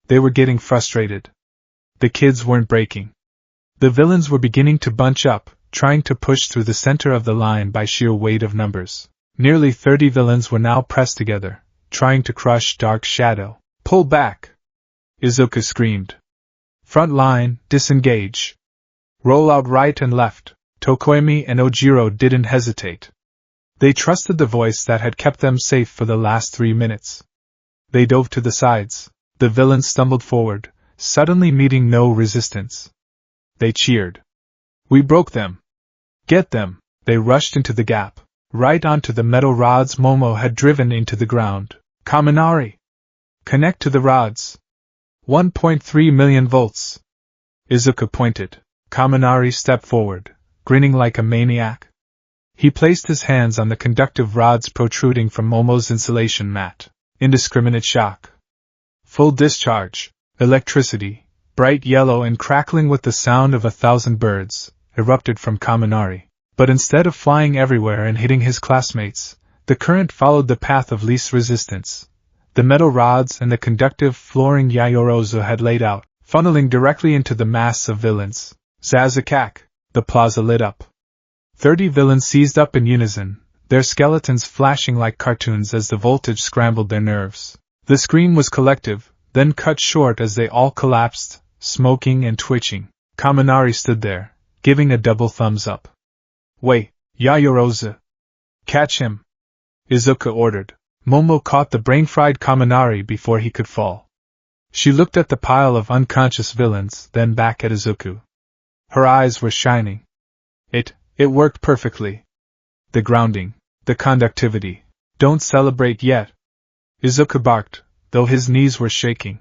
They were getting frustrated. The kids weren't breaking. The villains were beginning to bunch up, trying to push through the center of the line by sheer weight of numbers. Nearly 30 villains were now pressed together, trying to crush Dark Shadow. Pull back! Izuku screamed. Front line, disengage. Roll out right and left. Tokoemi and Ojiro didn't hesitate. They trusted the voice that had kept them safe for the last 3 minutes. They dove to the sides. The villains stumbled forward, suddenly meeting no resistance. They cheered. We broke them. Get them! They rushed into the gap, right onto the metal rods Momo had driven into the ground. Kaminari! Connect to the rods. 1.3 million volts. Izuku pointed. Kaminari stepped forward, grinning like a maniac. He placed his hands on the conductive rods protruding from Momo's insulation mat. Indiscriminate shock. Full discharge. Electricity, bright yellow and crackling with the sound of 1,000 birds, erupted from Kaminari. But instead of flying everywhere and hitting his classmates, the current followed the path of least resistance. The metal rods and the conductive flooring Yayorozu had laid out, funneling directly into the mass of villains. Zazakak! The plaza lit up. 30 villains seized up in unison, their skeletons flashing like cartoons as the voltage scrambled their nerves. The scream was collective, then cut short as they all collapsed, smoking and twitching. Kaminari stood there, giving a double thumbs up. Wait, Yayorozu! Catch him! Izuku ordered. Momo caught the brain-fried Kaminari before he could fall. She looked at the pile of unconscious villains, then back at Izuku. Her eyes were shining. It worked perfectly. The grounding, the conductivity. Don't celebrate yet. Izuku barked, though his knees were shaking.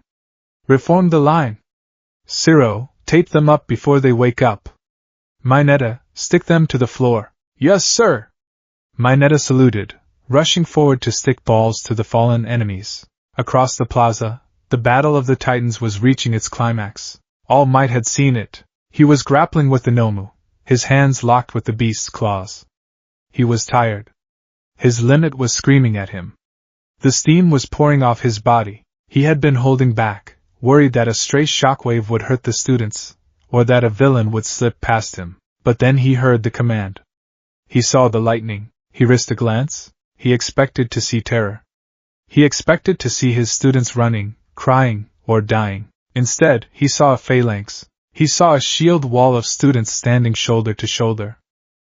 Reform the line. Shiro, tape them up before they wake up. Mineta, stick them to the floor. Yes, sir! Mineta saluted, rushing forward to stick balls to the fallen enemies. Across the plaza, the Battle of the Titans was reaching its climax. All Might had seen it. He was grappling with the Nomu, his hands locked with the beast's claws. He was tired. His limit was screaming at him. The steam was pouring off his body. He had been holding back, worried that a stray shockwave would hurt the students, or that a villain would slip past him. But then he heard the command. He saw the lightning. He risked a glance. He expected to see terror. He expected to see his students running, crying, or dying. Instead, he saw a phalanx. He saw a shield wall of students standing shoulder to shoulder.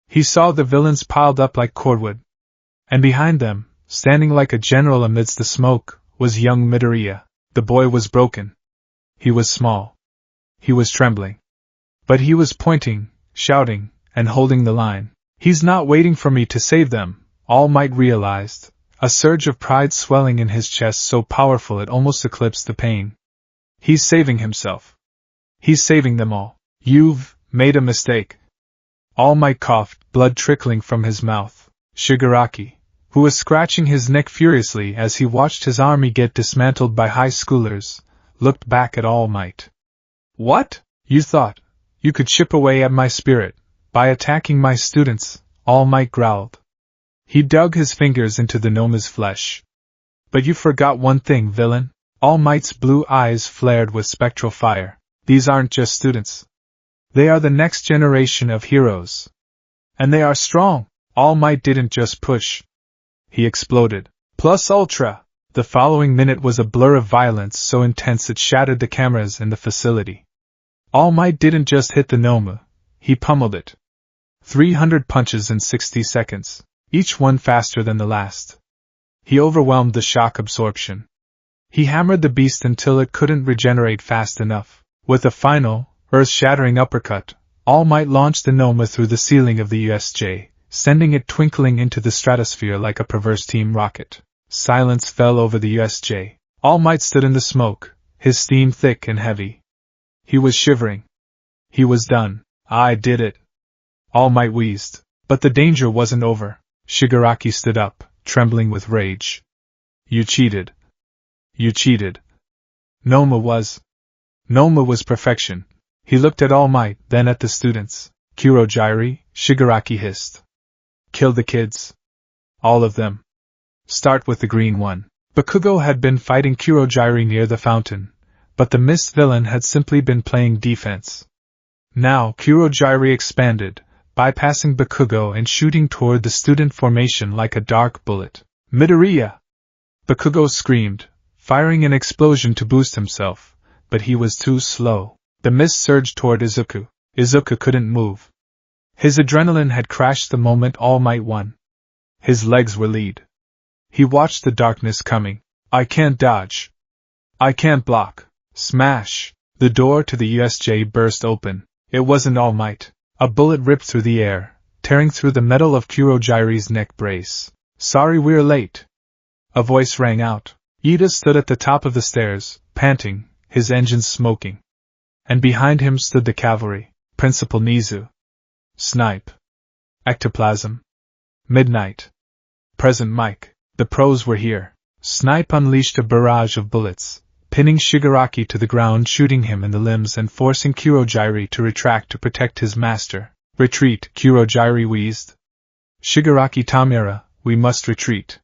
He saw the villains piled up like cordwood. And behind them, standing like a general amidst the smoke, was young Midoriya. The boy was broken. He was small. He was trembling. But he was pointing, shouting, and holding the line. He's not waiting for me to save them, All Might realized, a surge of pride swelling in his chest so powerful it almost eclipsed the pain. He's saving himself. He's saving them all. You've made a mistake. All Might coughed, blood trickling from his mouth. Shigaraki, who was scratching his neck furiously as he watched his army get dismantled by high schoolers, looked back at All Might. What? You thought you could chip away at my spirit by attacking my students, All Might growled. He dug his fingers into the Noma's flesh. But you forgot one thing, villain. All Might's blue eyes flared with spectral fire. These aren't just students. They are the next generation of heroes. And they are strong. All Might didn't just push. He exploded. Plus ultra. The following minute was a blur of violence so intense it shattered the cameras in the facility. All Might didn't just hit the Noma. He pummeled it. 300 punches in 60 seconds, each one faster than the last. He overwhelmed the shock absorption. He hammered the beast until it couldn't regenerate fast enough. With a final, earth-shattering uppercut, All Might launched the Noma through the ceiling of the USJ, sending it twinkling into the stratosphere like a perverse team rocket. Silence fell over the USJ. All Might stood in the smoke, his steam thick and heavy. He was shivering. He was done. I did it. All Might wheezed. But the danger wasn't over. Shigaraki stood up, trembling with rage. You cheated. You cheated. Noma was perfection. He looked at All Might, then at the students. Kurojairi, Shigaraki hissed. Kill the kids. All of them. Start with the green one. Bakugo had been fighting Kurojairi near the fountain, but the mist villain had simply been playing defense. Now Kurojairi expanded, bypassing Bakugo and shooting toward the student formation like a dark bullet. Midoriya! Bakugo screamed, firing an explosion to boost himself, but he was too slow. The mist surged toward Izuku. Izuku couldn't move. His adrenaline had crashed the moment All Might won. His legs were lead. He watched the darkness coming. I can't dodge. I can't block. Smash! The door to the USJ burst open. It wasn't All Might. A bullet ripped through the air, tearing through the metal of Kurojairi's neck brace. Sorry we're late. A voice rang out. Ida stood at the top of the stairs, panting, his engines smoking. And behind him stood the cavalry, Principal Nizu. Snipe. Ectoplasm. Midnight. Present Mike. The pros were here. Snipe unleashed a barrage of bullets, pinning Shigaraki to the ground, shooting him in the limbs and forcing Kurojairi to retract to protect his master. Retreat, Kurojairi wheezed. Shigaraki Tamura, we must retreat.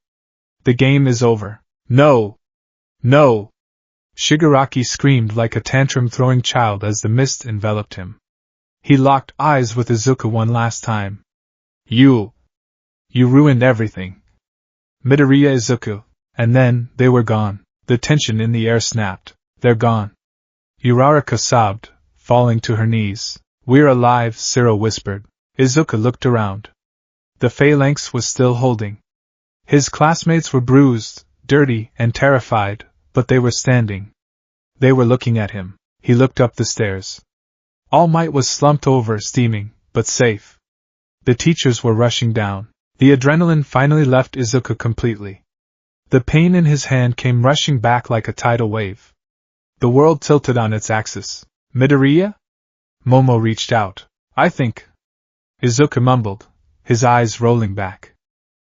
The game is over. No! No! Shigaraki screamed like a tantrum-throwing child as the mist enveloped him. He locked eyes with Izuku one last time. You ruined everything. Midoriya Izuku. And then, they were gone. The tension in the air snapped. They're gone. Uraraka sobbed, falling to her knees. We're alive, Ciro whispered. Izuku looked around. The phalanx was still holding. His classmates were bruised, dirty, and terrified, but they were standing. They were looking at him. He looked up the stairs. All Might was slumped over, steaming, but safe. The teachers were rushing down. The adrenaline finally left Izuku completely. The pain in his hand came rushing back like a tidal wave. The world tilted on its axis. Midoriya? Momo reached out. I think. Izuku mumbled, his eyes rolling back.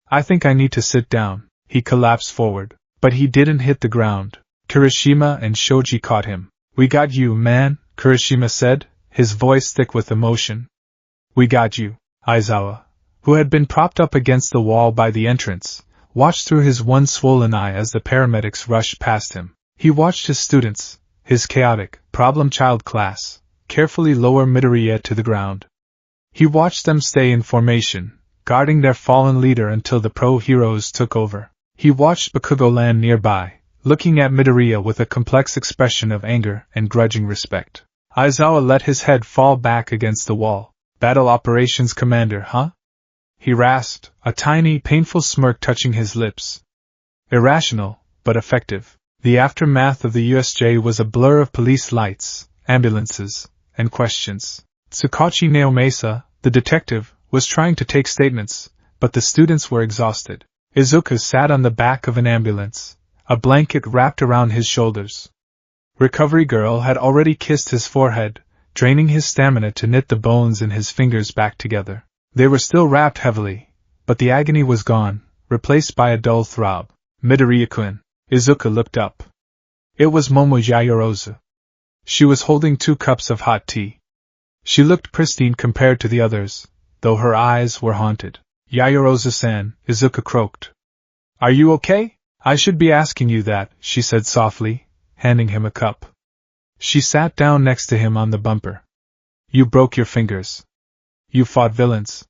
I think I need to sit down. He collapsed forward, but he didn't hit the ground. Kirishima and Shoji caught him. We got you, man, Kirishima said, his voice thick with emotion. We got you. Aizawa, who had been propped up against the wall by the entrance, watched through his one swollen eye as the paramedics rushed past him. He watched his students, his chaotic, problem child class, carefully lower Midoriya to the ground. He watched them stay in formation, guarding their fallen leader until the pro-heroes took over. He watched Bakugo land nearby, looking at Midoriya with a complex expression of anger and grudging respect. Aizawa let his head fall back against the wall. Battle Operations Commander, huh? He rasped, a tiny, painful smirk touching his lips. Irrational, but effective. The aftermath of the USJ was a blur of police lights, ambulances, and questions. Tsukachi Naomasa, the detective, was trying to take statements, but the students were exhausted. Izuku sat on the back of an ambulance, a blanket wrapped around his shoulders. Recovery Girl had already kissed his forehead, draining his stamina to knit the bones in his fingers back together. They were still wrapped heavily, but the agony was gone, replaced by a dull throb. Midoriya-kun. Izuku looked up. It was Momo Yaoyorozu. She was holding 2 cups of hot tea. She looked pristine compared to the others, though her eyes were haunted. Yaoyorozu-san, Izuku croaked. Are you okay? I should be asking you that, she said softly, handing him a cup. She sat down next to him on the bumper. You broke your fingers. You fought villains.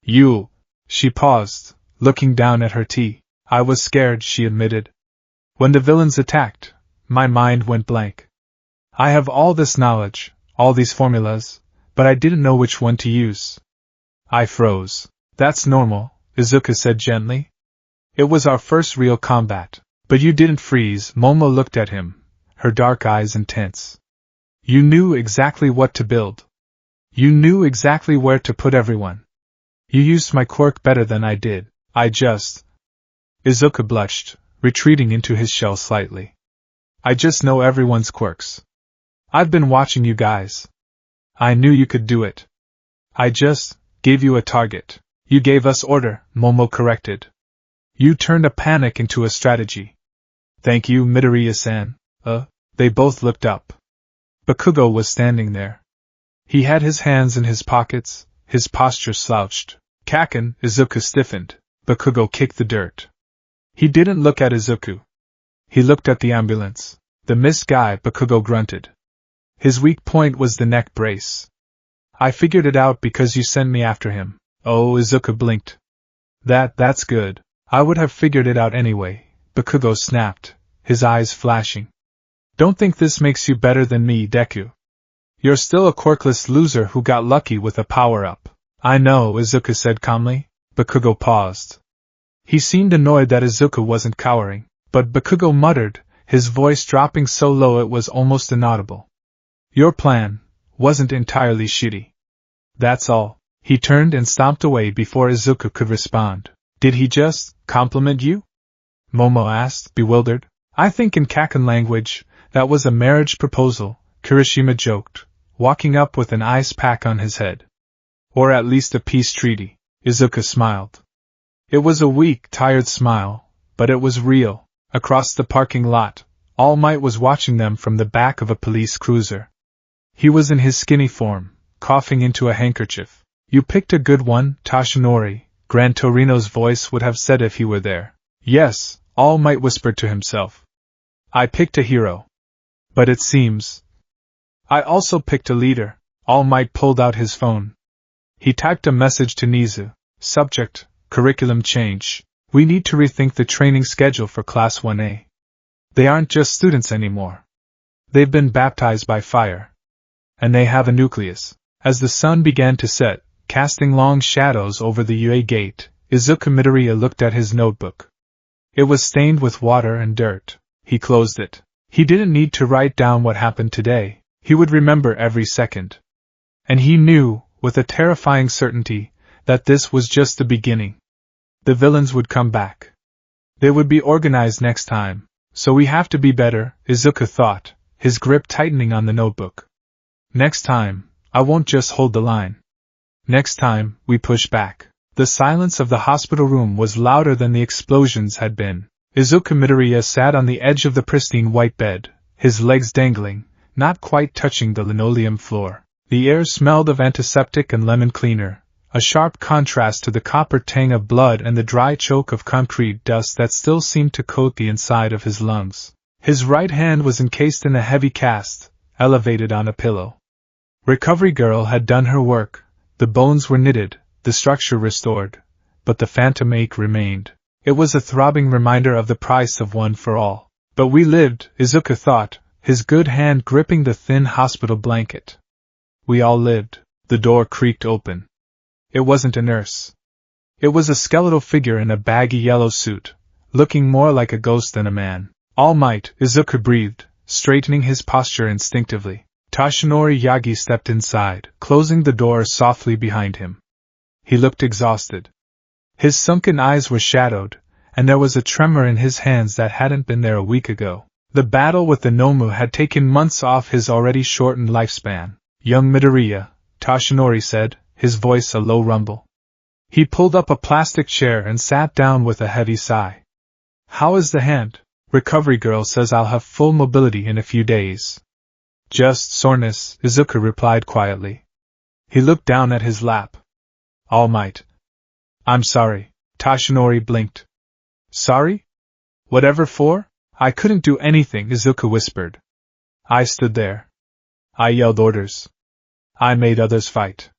You. She paused, looking down at her tea. I was scared, she admitted. When the villains attacked, my mind went blank. I have all this knowledge, all these formulas, but I didn't know which one to use. I froze. That's normal, Izuku said gently. It was our first real combat. But you didn't freeze. Momo looked at him, her dark eyes intense. You knew exactly what to build. You knew exactly where to put everyone. You used my quirk better than I did. I just... Izuku blushed, retreating into his shell slightly. I just know everyone's quirks. I've been watching you guys. I knew you could do it. I just gave you a target. You gave us order, Momo corrected. You turned a panic into a strategy. Thank you, Midoriya-san. They both looked up. Bakugo was standing there. He had his hands in his pockets, his posture slouched. Kaken, Izuku stiffened. Bakugo kicked the dirt. He didn't look at Izuku. He looked at the ambulance. The missed guy, Bakugo grunted. His weak point was the neck brace. I figured it out because you sent me after him. Oh, Izuku blinked. That's good. I would have figured it out anyway, Bakugo snapped, his eyes flashing. Don't think this makes you better than me, Deku. You're still a quirkless loser who got lucky with a power-up. I know, Izuku said calmly. Bakugo paused. He seemed annoyed that Izuku wasn't cowering, but Bakugo muttered, his voice dropping so low it was almost inaudible. Your plan wasn't entirely shitty. That's all. He turned and stomped away before Izuku could respond. Did he just compliment you? Momo asked, bewildered. I think in Kaken language, that was a marriage proposal, Kirishima joked, walking up with an ice pack on his head. Or at least a peace treaty. Izuku smiled. It was a weak, tired smile, but it was real. Across the parking lot, All Might was watching them from the back of a police cruiser. He was in his skinny form, coughing into a handkerchief. You picked a good one, Toshinori, Gran Torino's voice would have said if he were there. Yes, All Might whispered to himself. I picked a hero. But it seems... I also picked a leader. All Might pulled out his phone. He typed a message to Nizu. Subject, curriculum change. We need to rethink the training schedule for Class 1A. They aren't just students anymore. They've been baptized by fire. And they have a nucleus. As the sun began to set, casting long shadows over the UA gate, Izuku Midoriya looked at his notebook. It was stained with water and dirt. He closed it. He didn't need to write down what happened today. He would remember every second. And he knew, with a terrifying certainty, that this was just the beginning. The villains would come back. They would be organized next time, so we have to be better, Izuku thought, his grip tightening on the notebook. Next time, I won't just hold the line. Next time, we push back. The silence of the hospital room was louder than the explosions had been. Izuku Midoriya sat on the edge of the pristine white bed, his legs dangling, not quite touching the linoleum floor. The air smelled of antiseptic and lemon cleaner, a sharp contrast to the copper tang of blood and the dry choke of concrete dust that still seemed to coat the inside of his lungs. His right hand was encased in a heavy cast, elevated on a pillow. Recovery girl had done her work, the bones were knitted, the structure restored, but the phantom ache remained. It was a throbbing reminder of the price of one for all. But we lived, Izuku thought, his good hand gripping the thin hospital blanket. We all lived. The door creaked open. It wasn't a nurse. It was a skeletal figure in a baggy yellow suit, looking more like a ghost than a man. All Might, Izuku breathed, straightening his posture instinctively. Toshinori Yagi stepped inside, closing the door softly behind him. He looked exhausted. His sunken eyes were shadowed, and there was a tremor in his hands that hadn't been there a week ago. The battle with the Nomu had taken months off his already shortened lifespan. Young Midoriya, Toshinori said, his voice a low rumble. He pulled up a plastic chair and sat down with a heavy sigh. How is the hand? Recovery girl says I'll have full mobility in a few days. Just soreness, Izuku replied quietly. He looked down at his lap. All Might. I'm sorry, Toshinori blinked. Sorry? Whatever for? I couldn't do anything, Izuku whispered. I stood there. I yelled orders. I made others fight.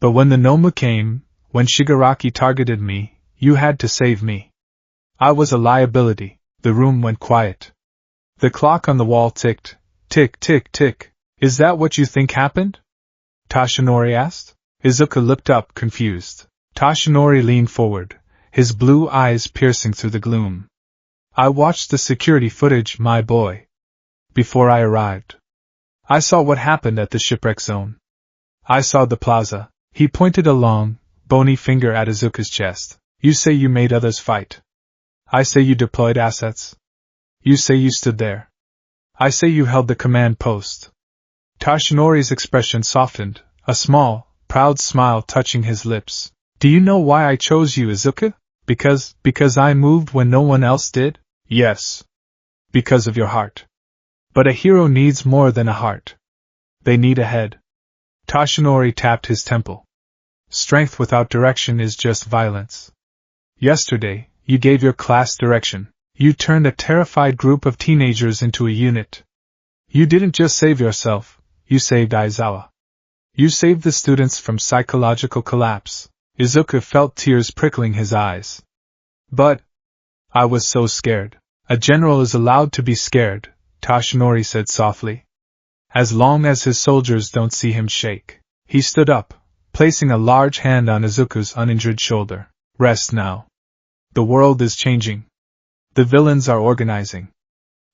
But when the Nomu came, when Shigaraki targeted me, you had to save me. I was a liability. The room went quiet. The clock on the wall ticked. Tick, tick, tick. Is that what you think happened? Toshinori asked. Izuku looked up, confused. Toshinori leaned forward, his blue eyes piercing through the gloom. I watched the security footage, my boy. Before I arrived. I saw what happened at the shipwreck zone. I saw the plaza. He pointed a long, bony finger at Izuku's chest. You say you made others fight. I say you deployed assets. You say you stood there. I say you held the command post. Toshinori's expression softened, a small, proud smile touching his lips. Do you know why I chose you, Izuku? Because I moved when no one else did? Yes. Because of your heart. But a hero needs more than a heart. They need a head. Toshinori tapped his temple. Strength without direction is just violence. Yesterday, you gave your class direction. You turned a terrified group of teenagers into a unit. You didn't just save yourself, you saved Aizawa. You saved the students from psychological collapse. Izuku felt tears prickling his eyes. But I was so scared. A general is allowed to be scared, Toshinori said softly. As long as his soldiers don't see him shake. He stood up, placing a large hand on Izuku's uninjured shoulder. Rest now. The world is changing. The villains are organizing.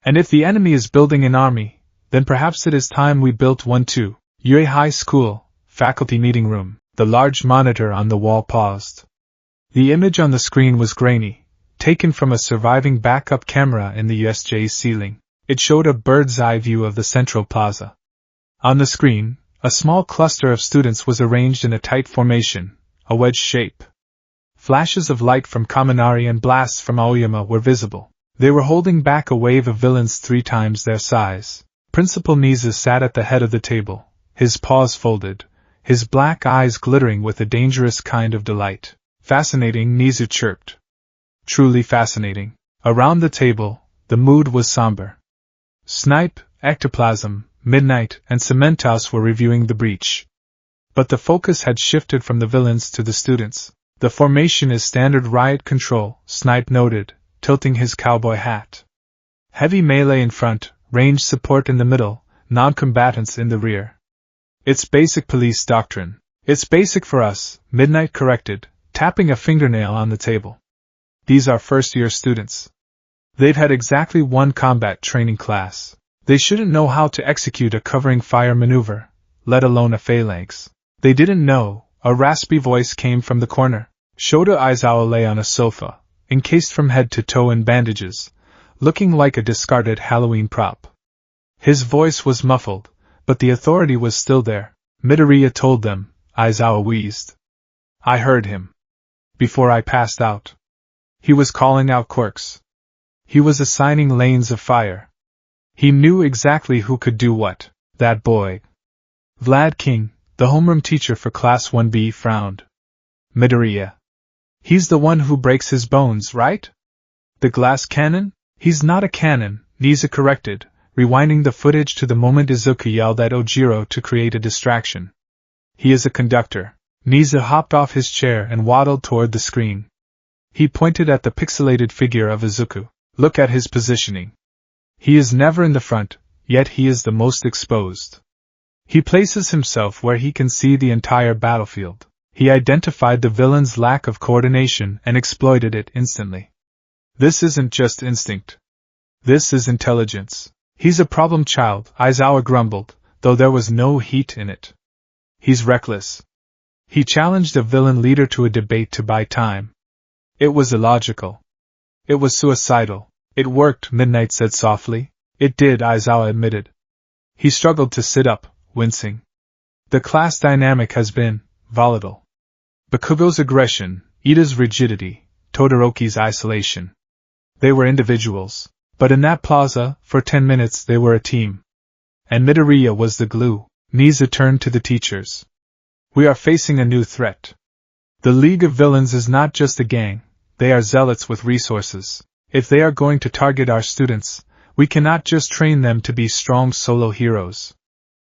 And if the enemy is building an army, then perhaps it is time we built one too. Yue High School, faculty meeting room. The large monitor on the wall paused. The image on the screen was grainy, taken from a surviving backup camera in the USJ's ceiling. It showed a bird's-eye view of the central plaza. On the screen, a small cluster of students was arranged in a tight formation, a wedge shape. Flashes of light from Kaminari and blasts from Aoyama were visible. They were holding back a wave of villains 3 times their size. Principal Niza sat at the head of the table, his paws folded, his black eyes glittering with a dangerous kind of delight. Fascinating, Nizu chirped. Truly fascinating. Around the table, the mood was somber. Snipe, Ectoplasm, Midnight, and Cementos were reviewing the breach. But the focus had shifted from the villains to the students. The formation is standard riot control, Snipe noted, tilting his cowboy hat. Heavy melee in front, ranged support in the middle, non-combatants in the rear. It's basic police doctrine. It's basic for us, Midnight corrected, tapping a fingernail on the table. These are first-year students. They've had exactly 1 combat training class. They shouldn't know how to execute a covering fire maneuver, let alone a phalanx. They didn't know, a raspy voice came from the corner. Shota Aizawa lay on a sofa, encased from head to toe in bandages, looking like a discarded Halloween prop. His voice was muffled, but the authority was still there. Midoriya told them, Aizawa wheezed. I heard him. Before I passed out. He was calling out quirks. He was assigning lanes of fire. He knew exactly who could do what. That boy. Vlad King, the homeroom teacher for Class 1B, frowned. Midoriya. He's the one who breaks his bones, right? The glass cannon? He's not a cannon, Niza corrected, rewinding the footage to the moment Izuku yelled at Ojiro to create a distraction. He is a conductor. Niza hopped off his chair and waddled toward the screen. He pointed at the pixelated figure of Izuku. Look at his positioning. He is never in the front, yet he is the most exposed. He places himself where he can see the entire battlefield. He identified the villain's lack of coordination and exploited it instantly. This isn't just instinct. This is intelligence. He's a problem child, Aizawa grumbled, though there was no heat in it. He's reckless. He challenged a villain leader to a debate to buy time. It was illogical. It was suicidal. It worked, Midnight said softly. It did, Aizawa admitted. He struggled to sit up, wincing. The class dynamic has been volatile. Bakugo's aggression, Ida's rigidity, Todoroki's isolation. They were individuals, but in that plaza, for 10 minutes they were a team. And Midoriya was the glue. Niza turned to the teachers. We are facing a new threat. The League of Villains is not just a gang, they are zealots with resources. If they are going to target our students, we cannot just train them to be strong solo heroes.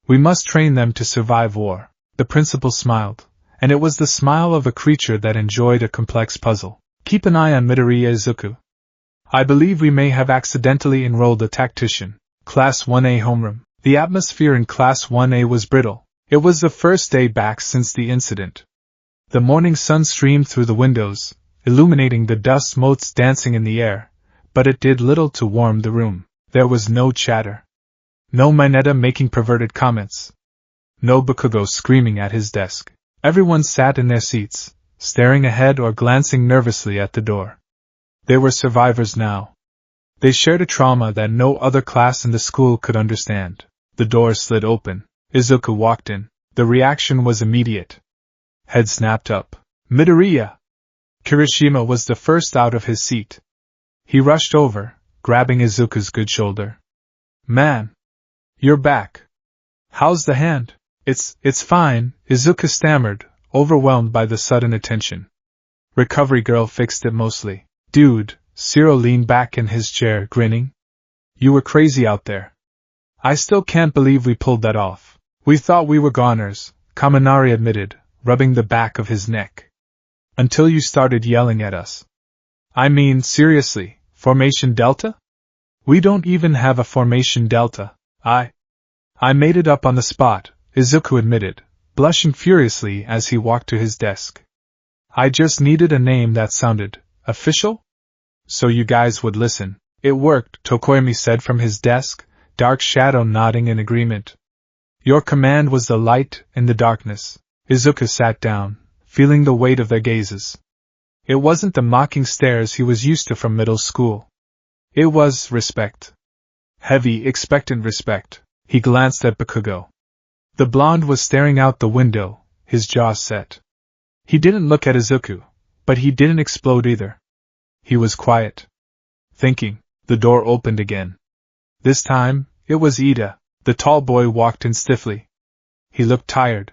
We must train them to survive war. The principal smiled, and it was the smile of a creature that enjoyed a complex puzzle. Keep an eye on Midoriya Izuku. I believe we may have accidentally enrolled a tactician. Class 1A homeroom. The atmosphere in Class 1A was brittle. It was the first day back since the incident. The morning sun streamed through the windows, illuminating the dust motes dancing in the air, but it did little to warm the room. There was no chatter. No Mineta making perverted comments. No Bakugo screaming at his desk. Everyone sat in their seats, staring ahead or glancing nervously at the door. They were survivors now. They shared a trauma that no other class in the school could understand. The door slid open. Izuku walked in. The reaction was immediate. Head snapped up. Midoriya! Kirishima was the first out of his seat. He rushed over, grabbing Izuku's good shoulder. Man! You're back. How's the hand? It's fine, Izuku stammered, overwhelmed by the sudden attention. Recovery girl fixed it mostly. Dude, Zero leaned back in his chair, grinning. You were crazy out there. I still can't believe we pulled that off. We thought we were goners, Kaminari admitted, rubbing the back of his neck. Until you started yelling at us. I mean, seriously, Formation Delta? We don't even have a Formation Delta. I made it up on the spot, Izuku admitted, blushing furiously as he walked to his desk. I just needed a name that sounded official? So you guys would listen. It worked, Tokoyami said from his desk, Dark Shadow nodding in agreement. Your command was the light in the darkness. Izuku sat down, feeling the weight of their gazes. It wasn't the mocking stares he was used to from middle school. It was respect. Heavy, expectant respect. He glanced at Bakugo. The blonde was staring out the window, his jaw set. He didn't look at Izuku, but he didn't explode either. He was quiet. Thinking. The door opened again. This time, it was Ida. The tall boy walked in stiffly. He looked tired.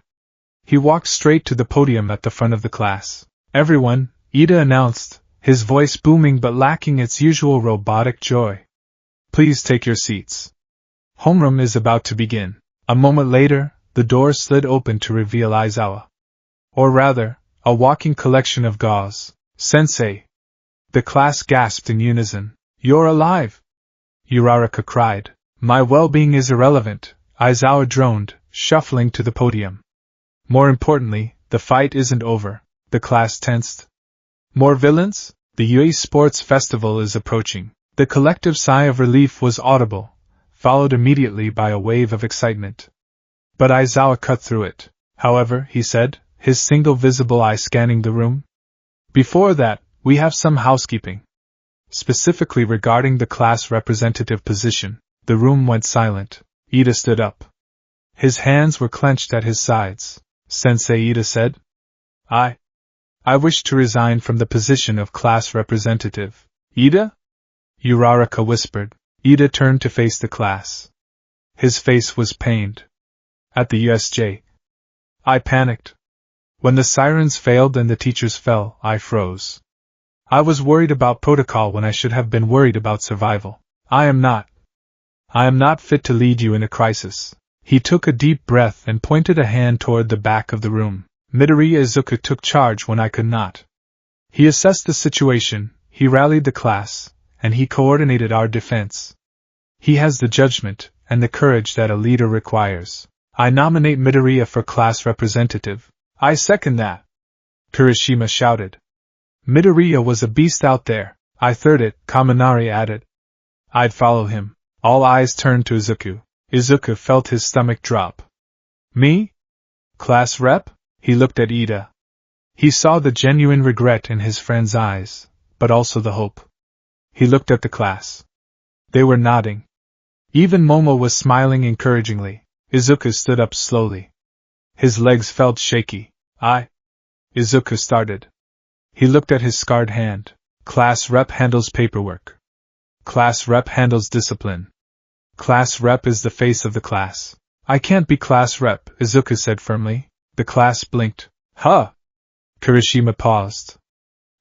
He walked straight to the podium at the front of the class. Everyone, Ida announced, his voice booming but lacking its usual robotic joy. Please take your seats. Homeroom is about to begin. A moment later, the door slid open to reveal Aizawa. Or rather, a walking collection of gauze. Sensei. The class gasped in unison. You're alive! Uraraka cried. My well-being is irrelevant, Aizawa droned, shuffling to the podium. More importantly, the fight isn't over. The class tensed. More villains? The UA Sports Festival is approaching. The collective sigh of relief was audible, followed immediately by a wave of excitement. But Aizawa cut through it. However, he said, his single visible eye scanning the room. Before that, we have some housekeeping. Specifically regarding the class representative position. The room went silent. Ida stood up. His hands were clenched at his sides. Sensei, Ida said. I wish to resign from the position of class representative. Ida? Uraraka whispered. Ida turned to face the class. His face was pained. At the USJ. I panicked. When the sirens failed and the teachers fell, I froze. I was worried about protocol when I should have been worried about survival. I am not fit to lead you in a crisis. He took a deep breath and pointed a hand toward the back of the room. Midoriya Izuku took charge when I could not. He assessed the situation, he rallied the class, and he coordinated our defense. He has the judgment and the courage that a leader requires. I nominate Midoriya for class representative. I second that. Kirishima shouted. Midoriya was a beast out there. I third it, Kaminari added. I'd follow him. All eyes turned to Izuku. Izuku felt his stomach drop. Me? Class rep? He looked at Ida. He saw the genuine regret in his friend's eyes, but also the hope. He looked at the class. They were nodding. Even Momo was smiling encouragingly. Izuku stood up slowly. His legs felt shaky. Izuku started. He looked at his scarred hand. Class rep handles paperwork. Class rep handles discipline. Class rep is the face of the class. I can't be class rep, Izuku said firmly. The class blinked. Huh? Kirishima paused.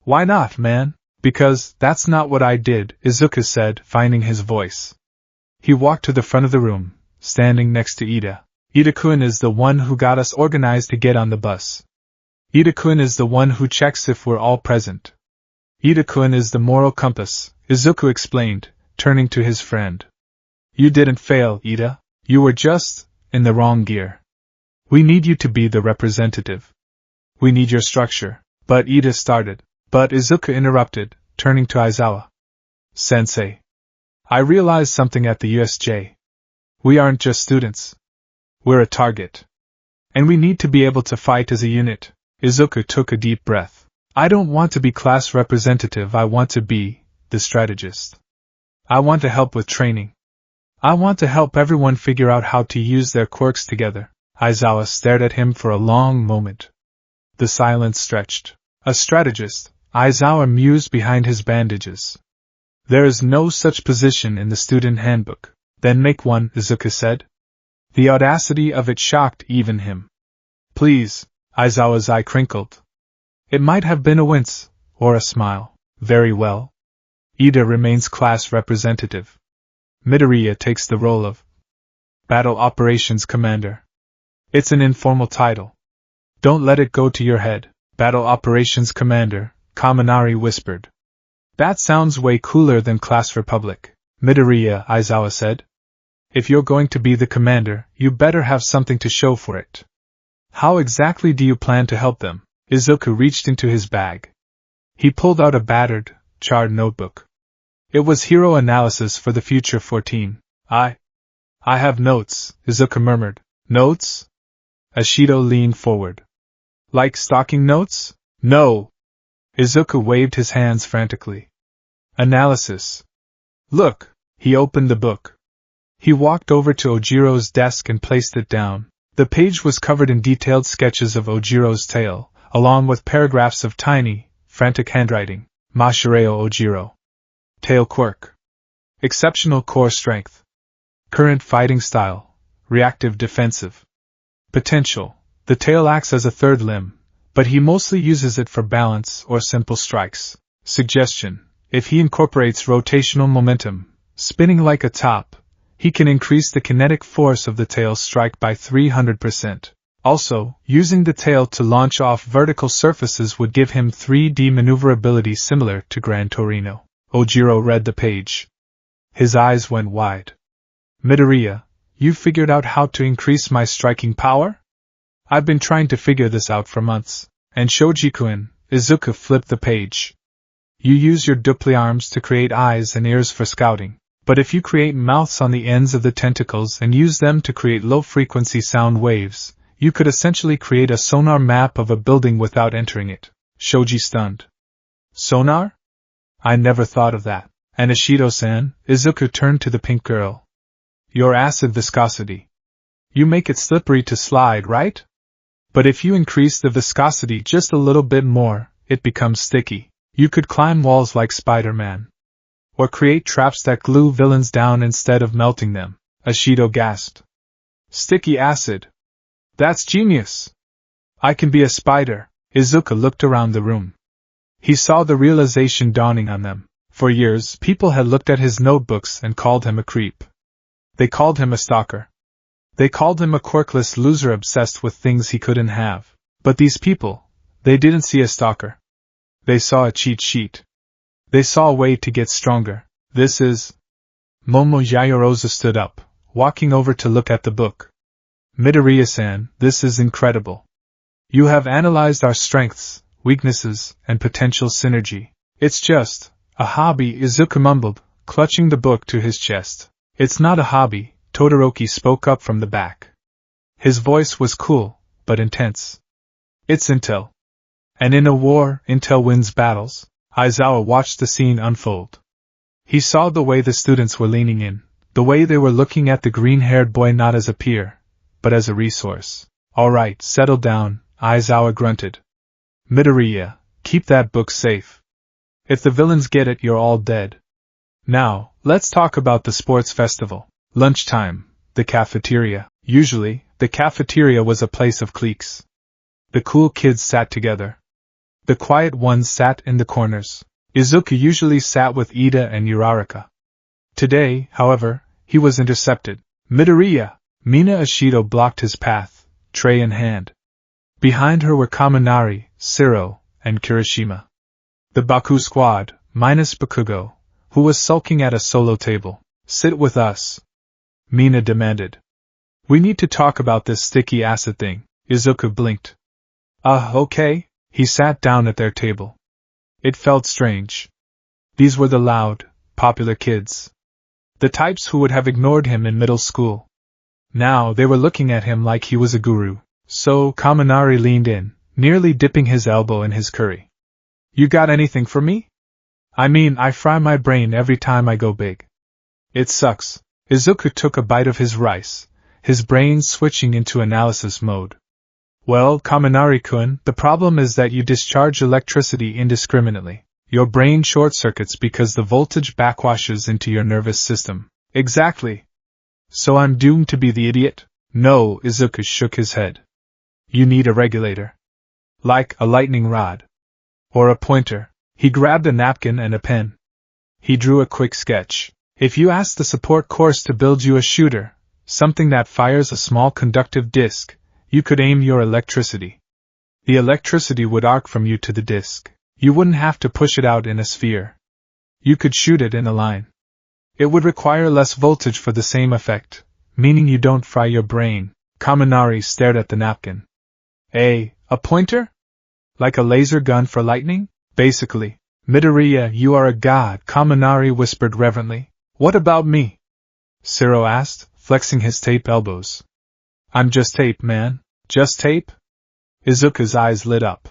Why not, man? Because that's not what I did, Izuku said, finding his voice. He walked to the front of the room, standing next to Ida. Ida-kun is the one who got us organized to get on the bus. Ida-kun is the one who checks if we're all present. Ida-kun is the moral compass, Izuku explained, turning to his friend. You didn't fail, Ida. You were just in the wrong gear. We need you to be the representative. We need your structure. But Ida started. But Izuku interrupted, turning to Aizawa. Sensei. I realized something at the USJ. We aren't just students. We're a target. And we need to be able to fight as a unit. Izuku took a deep breath. I don't want to be class representative, I want to be the strategist. I want to help with training. I want to help everyone figure out how to use their quirks together. Aizawa stared at him for a long moment. The silence stretched. A strategist, Aizawa mused behind his bandages. There is no such position in the student handbook. Then make one, Izuku said. The audacity of it shocked even him. Please, Aizawa's eye crinkled. It might have been a wince, or a smile. Very well. Ida remains class representative. Midoriya takes the role of Battle Operations Commander. It's an informal title. Don't let it go to your head. Battle Operations Commander, Kaminari whispered. That sounds way cooler than Class Republic, Midoriya, Aizawa said. If you're going to be the commander, you better have something to show for it. How exactly do you plan to help them? Izuku reached into his bag. He pulled out a battered, charred notebook. It was hero analysis for the Future 14. I have notes, Izuku murmured. Notes? Ashido leaned forward. Like stalking notes? No. Izuku waved his hands frantically. Analysis. Look. He opened the book. He walked over to Ojiro's desk and placed it down. The page was covered in detailed sketches of Ojiro's tail, along with paragraphs of tiny, frantic handwriting. Mashireo Ojiro. Tail quirk. Exceptional core strength. Current fighting style. Reactive defensive. Potential. The tail acts as a third limb, but he mostly uses it for balance or simple strikes. Suggestion. If he incorporates rotational momentum, spinning like a top, he can increase the kinetic force of the tail strike by 300%. Also, using the tail to launch off vertical surfaces would give him 3D maneuverability similar to Gran Torino. Ojiro read the page. His eyes went wide. Midoriya, you figured out how to increase my striking power? I've been trying to figure this out for months. And Shoji-kun, Izuku flipped the page. You use your dupli arms to create eyes and ears for scouting. But if you create mouths on the ends of the tentacles and use them to create low-frequency sound waves, you could essentially create a sonar map of a building without entering it. Shoji stunned. Sonar? I never thought of that. And Ishido-san, Izuku turned to the pink girl. Your acid viscosity. You make it slippery to slide, right? But if you increase the viscosity just a little bit more, it becomes sticky. You could climb walls like Spider-Man. Or create traps that glue villains down instead of melting them. Ashido gasped. Sticky acid. That's genius. I can be a spider. Izuku looked around the room. He saw the realization dawning on them. For years, people had looked at his notebooks and called him a creep. They called him a stalker. They called him a quirkless loser obsessed with things he couldn't have. But these people, they didn't see a stalker. They saw a cheat sheet. They saw a way to get stronger. This is... Momo Yayorosa stood up, walking over to look at the book. Midoriya-san, this is incredible. You have analyzed our strengths, weaknesses, and potential synergy. It's just a hobby, Izuku mumbled, clutching the book to his chest. It's not a hobby, Todoroki spoke up from the back. His voice was cool, but intense. It's intel. And in a war, intel wins battles. Aizawa watched the scene unfold. He saw the way the students were leaning in, the way they were looking at the green-haired boy not as a peer, but as a resource. Alright, settle down, Aizawa grunted. Midoriya, keep that book safe. If the villains get it, you're all dead. Now, let's talk about the sports festival. Lunchtime, the cafeteria. Usually, the cafeteria was a place of cliques. The cool kids sat together. The quiet ones sat in the corners. Izuku usually sat with Ida and Uraraka. Today, however, he was intercepted. Midoriya! Mina Ashido blocked his path, tray in hand. Behind her were Kaminari, Siro, and Kirishima. The Baku squad, minus Bakugo, who was sulking at a solo table. Sit with us, Mina demanded. We need to talk about this sticky acid thing. Izuku blinked. Okay. He sat down at their table. It felt strange. These were the loud, popular kids. The types who would have ignored him in middle school. Now they were looking at him like he was a guru. So Kaminari leaned in, nearly dipping his elbow in his curry. You got anything for me? I mean, I fry my brain every time I go big. It sucks. Izuku took a bite of his rice, his brain switching into analysis mode. Well, Kaminari-kun, the problem is that you discharge electricity indiscriminately. Your brain short-circuits because the voltage backwashes into your nervous system. Exactly. So I'm doomed to be the idiot? No, Izuku shook his head. You need a regulator. Like a lightning rod. Or a pointer. He grabbed a napkin and a pen. He drew a quick sketch. If you ask the support course to build you a shooter, something that fires a small conductive disc, you could aim your electricity. The electricity would arc from you to the disc. You wouldn't have to push it out in a sphere. You could shoot it in a line. It would require less voltage for the same effect, meaning you don't fry your brain. Kaminari stared at the napkin. A pointer? Like a laser gun for lightning? Basically. Midoriya, you are a god, Kaminari whispered reverently. What about me? Siro asked, flexing his tape elbows. I'm just tape, man. Just tape? Izuku's eyes lit up.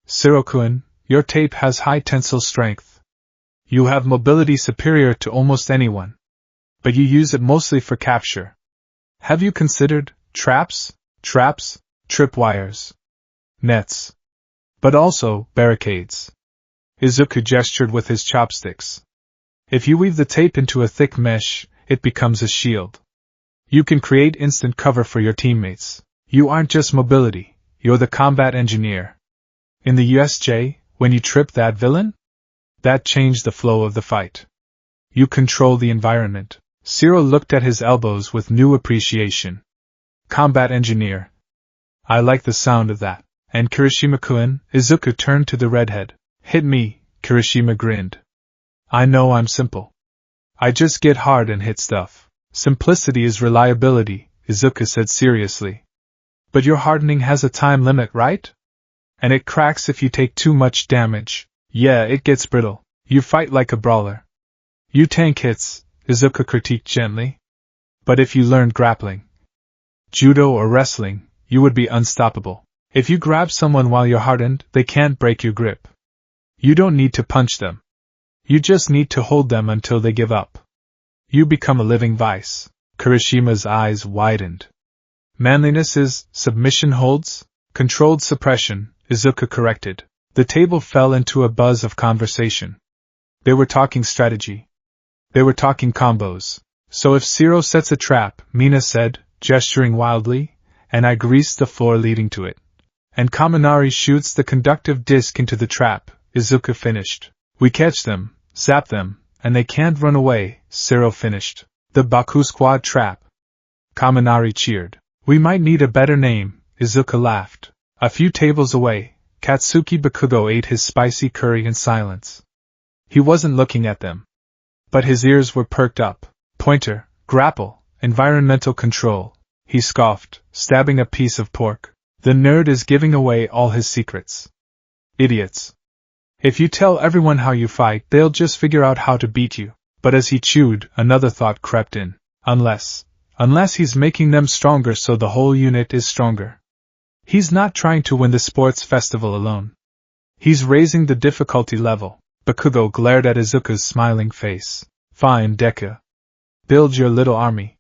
Siro-kun, your tape has high tensile strength. You have mobility superior to almost anyone. But you use it mostly for capture. Have you considered traps, tripwires, nets? But also barricades. Izuku gestured with his chopsticks. If you weave the tape into a thick mesh, it becomes a shield. You can create instant cover for your teammates. You aren't just mobility, you're the combat engineer. In the USJ, when you trip that villain? That changed the flow of the fight. You control the environment. Siro looked at his elbows with new appreciation. Combat engineer. I like the sound of that. And Kirishima-kun, Izuku turned to the redhead. Hit me, Kirishima grinned. I know I'm simple. I just get hard and hit stuff. Simplicity is reliability, Izuku said seriously. But your hardening has a time limit, right? And it cracks if you take too much damage. Yeah, it gets brittle. You fight like a brawler. You tank hits, Izuku critiqued gently. But if you learned grappling, judo or wrestling, you would be unstoppable. If you grab someone while you're hardened, they can't break your grip. You don't need to punch them. You just need to hold them until they give up. You become a living vice. Kirishima's eyes widened. Manliness is submission holds, controlled suppression, Izuku corrected. The table fell into a buzz of conversation. They were talking strategy. They were talking combos. So if Siro sets a trap, Mina said, gesturing wildly, and I grease the floor leading to it. And Kaminari shoots the conductive disc into the trap, Izuku finished. We catch them, zap them, and they can't run away, Siro finished. The Baku squad trap. Kaminari cheered. We might need a better name, Izuku laughed. A few tables away, Katsuki Bakugo ate his spicy curry in silence. He wasn't looking at them. But his ears were perked up. Pointer, grapple, environmental control, he scoffed, stabbing a piece of pork. The nerd is giving away all his secrets. Idiots. If you tell everyone how you fight, they'll just figure out how to beat you. But as he chewed, another thought crept in. Unless he's making them stronger so the whole unit is stronger. He's not trying to win the sports festival alone. He's raising the difficulty level. Bakugo glared at Izuku's smiling face. Fine, Deku. Build your little army.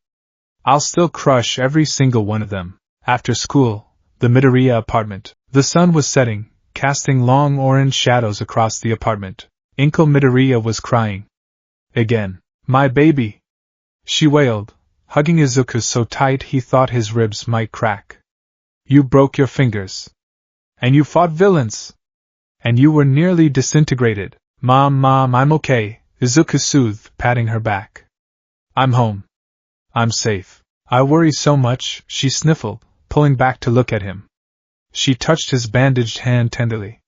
I'll still crush every single one of them. After school, The Midoriya apartment. The sun was setting, casting long orange shadows across the apartment. Inkle Midoriya was crying. Again. My baby! She wailed, hugging Izuku so tight he thought his ribs might crack. You broke your fingers. And you fought villains. And you were nearly disintegrated. Mom, I'm okay, Izuku soothed, patting her back. I'm home. I'm safe. I worry so much, she sniffled, pulling back to look at him. She touched his bandaged hand tenderly.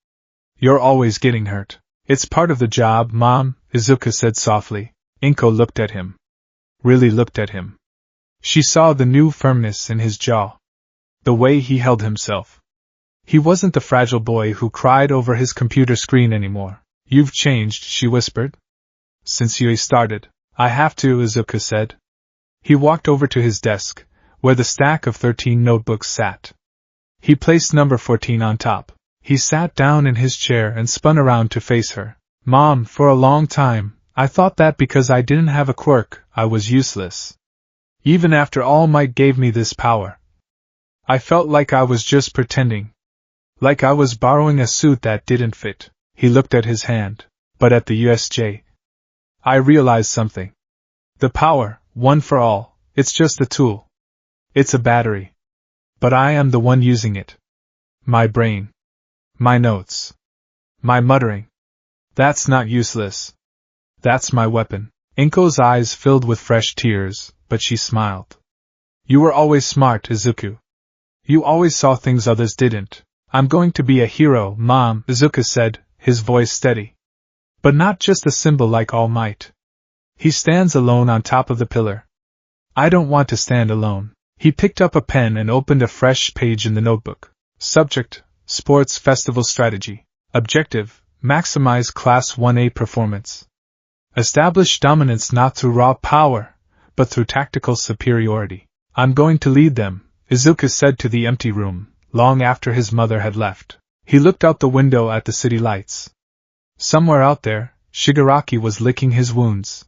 You're always getting hurt. It's part of the job, Mom, Izuku said softly. Inko looked at him. Really looked at him. She saw the new firmness in his jaw. The way he held himself. He wasn't the fragile boy who cried over his computer screen anymore. You've changed, she whispered. Since you started. I have to, Izuku said. He walked over to his desk, where the stack of 13 notebooks sat. He placed number 14 on top. He sat down in his chair and spun around to face her. Mom, for a long time, I thought that because I didn't have a quirk, I was useless. Even after All Might gave me this power. I felt like I was just pretending. Like I was borrowing a suit that didn't fit. He looked at his hand. But at the USJ, I realized something. The power, one for all, it's just a tool. It's a battery. But I am the one using it. My brain. My notes. My muttering. That's not useless. That's my weapon. Inko's eyes filled with fresh tears, but she smiled. You were always smart, Izuku. You always saw things others didn't. I'm going to be a hero, Mom, Izuku said, his voice steady. But not just a symbol like All Might. He stands alone on top of the pillar. I don't want to stand alone. He picked up a pen and opened a fresh page in the notebook. Subject, Sports Festival Strategy. Objective, maximize Class 1A performance. Establish dominance not through raw power, but through tactical superiority. I'm going to lead them, Izuku said to the empty room, long after his mother had left. He looked out the window at the city lights. Somewhere out there, Shigaraki was licking his wounds.